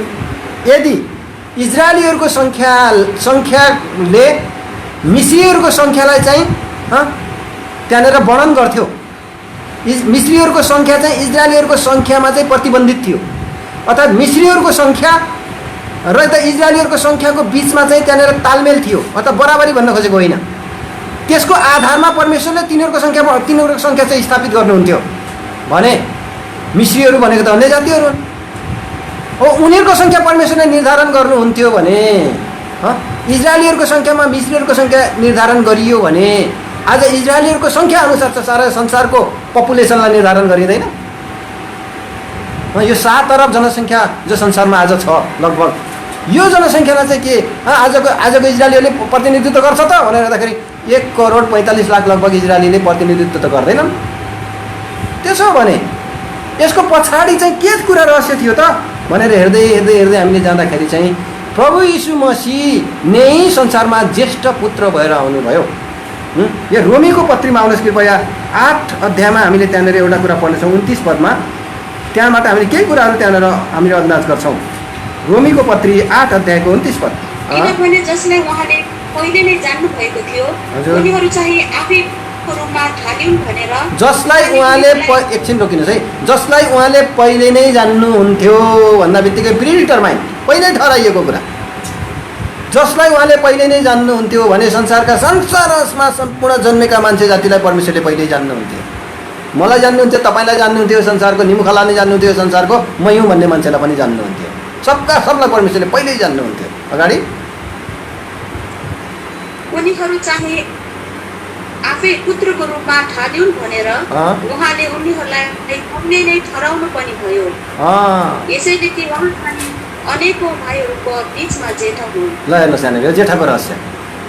Speaker 2: यदि इजरायलीहरूको सङ्ख्याले मिश्रीहरूको सङ्ख्यालाई चाहिँ त्यहाँनिर वर्णन गर्थ्यो। मिश्रीहरूको सङ्ख्या चाहिँ इजरायलीहरूको सङ्ख्यामा चाहिँ प्रतिबन्धित थियो। अर्थात् मिश्रीहरूको सङ्ख्या र त इजरायलीहरूको सङ्ख्याको बिचमा चाहिँ त्यहाँनिर तालमेल थियो अथवा बराबरी भन्न खोजेको होइन। त्यसको आधारमा परमेश्वरले तिनीहरूको सङ्ख्या चाहिँ स्थापित गर्नुहुन्थ्यो भने मिश्रीहरू भनेको त अन्य जातिहरू हुन्। हो उनीहरूको सङ्ख्या परमेश्वरले निर्धारण गर्नुहुन्थ्यो भने इजरायलीहरूको सङ्ख्यामा मिश्रीहरूको सङ्ख्या निर्धारण गरियो भने आज इजरायलीहरूको सङ्ख्या अनुसार चाहिँ सारा संसारको पपुलेसनलाई निर्धारण गरिँदैन। यो 7 अरब जनसङ्ख्या जो संसारमा आज छ लगभग, यो जनसङ्ख्यालाई चाहिँ के आजको इजरायलीहरूले प्रतिनिधित्व गर्छ त भनेर हेर्दाखेरि 1,45,00,000 लगभग इजरायलीले प्रतिनिधित्व त गर्दैनन्। त्यसो भने यसको पछाडि चाहिँ के कुरा रहस्य थियो त भनेर हेर्दै हेर्दै हेर्दै हामीले जाँदाखेरि चाहिँ प्रभु यीशु मसीह नै संसारमा ज्येष्ठ पुत्र भएर आउनुभयो। यो रोमीको पत्रीमा आउनुहोस् कृपया 8 अध्यायमा हामीले त्यहाँनिर एउटा कुरा पढ्नेछौँ 29 पदमा। त्यहाँबाट हामीले केही कुराहरू त्यहाँनिर हामीले अन्दाज गर्छौँ। रोमीको पत्री 8 अध्यायको 29 पद।
Speaker 3: किनभने जसलाई उहाँले पहिले नै जान्नु भएको थियो उनीहरू चाहिँ आफैको रूपमा ढालिउन् भनेर,
Speaker 2: जसलाई उहाँले एकछिन रोकिनुहोस् है, जसलाई उहाँले पहिले नै जान्नुहुन्थ्यो भन्दा बित्तिकै प्रिडिटरमाइन पहिल्यै ठहराइएको कुरा। जसलाई उहाँले पहिले नै जान्नुहुन्थ्यो भने संसारमा सम्पूर्ण जन्मेका मान्छे जातिलाई परमेश्वरले पहिल्यै जान्नुहुन्थ्यो। मलाई जान्नुहुन्थ्यो, तपाईँलाई जान्नुहुन्थ्यो, संसारको निमुखालाई जान्नुहुन्थ्यो, संसारको म हुँ भन्ने मान्छेलाई पनि जान्नुहुन्थ्यो। सबलाई परमेश्वरले पहिल्यै जान्नुहुन्थ्यो। अगाडि
Speaker 3: उनीहरू चाहिँ आफै पुत्रको रूपमा ठालिउन् भनेर उहाँले उनीहरूलाई पहिले नै ठहराउनु पनि भयो। यसैदेखि उहाँ अनेकौँ भाइहरूको बिचमा जेठा हुन्।
Speaker 2: ल हेर्नुहोस् यहाँनिर यो जेठाको रहस्य।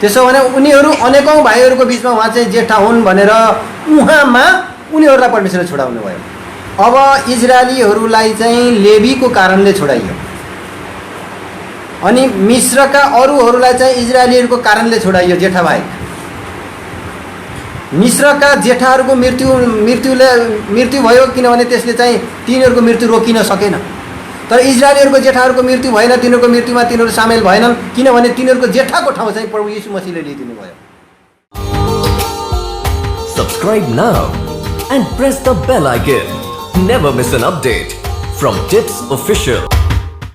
Speaker 2: त्यसो भने उनीहरू अनेकौँ भाइहरूको बिचमा उहाँ चाहिँ जेठा हुन् भनेर उहाँमा उनीहरूलाई परमेश्वरले छोडाउनु भयो। अब इजरायलीहरूलाई चाहिँ लेवीको कारणले छोडाइयो अनि मिश्रका अरूहरूलाई चाहिँ इजरायलीहरूको कारणले छोडाइयो जेठा भाइ। मिश्रका जेठाहरूको मृत्यु भयो किनभने त्यसले चाहिँ तिनीहरूको मृत्यु रोकिन सकेन। तर इजरायलीहरूको जेठाहरूको मृत्यु भएन, तिनीहरूको मृत्युमा तिनीहरू सामेल भएनन् किनभने तिनीहरूको जेठाको ठाउँ चाहिँ प्रभु यीशु मसीहले लिइदिनु भयो।
Speaker 5: Subscribe now and press the bell icon. Never miss an update from Tips Official.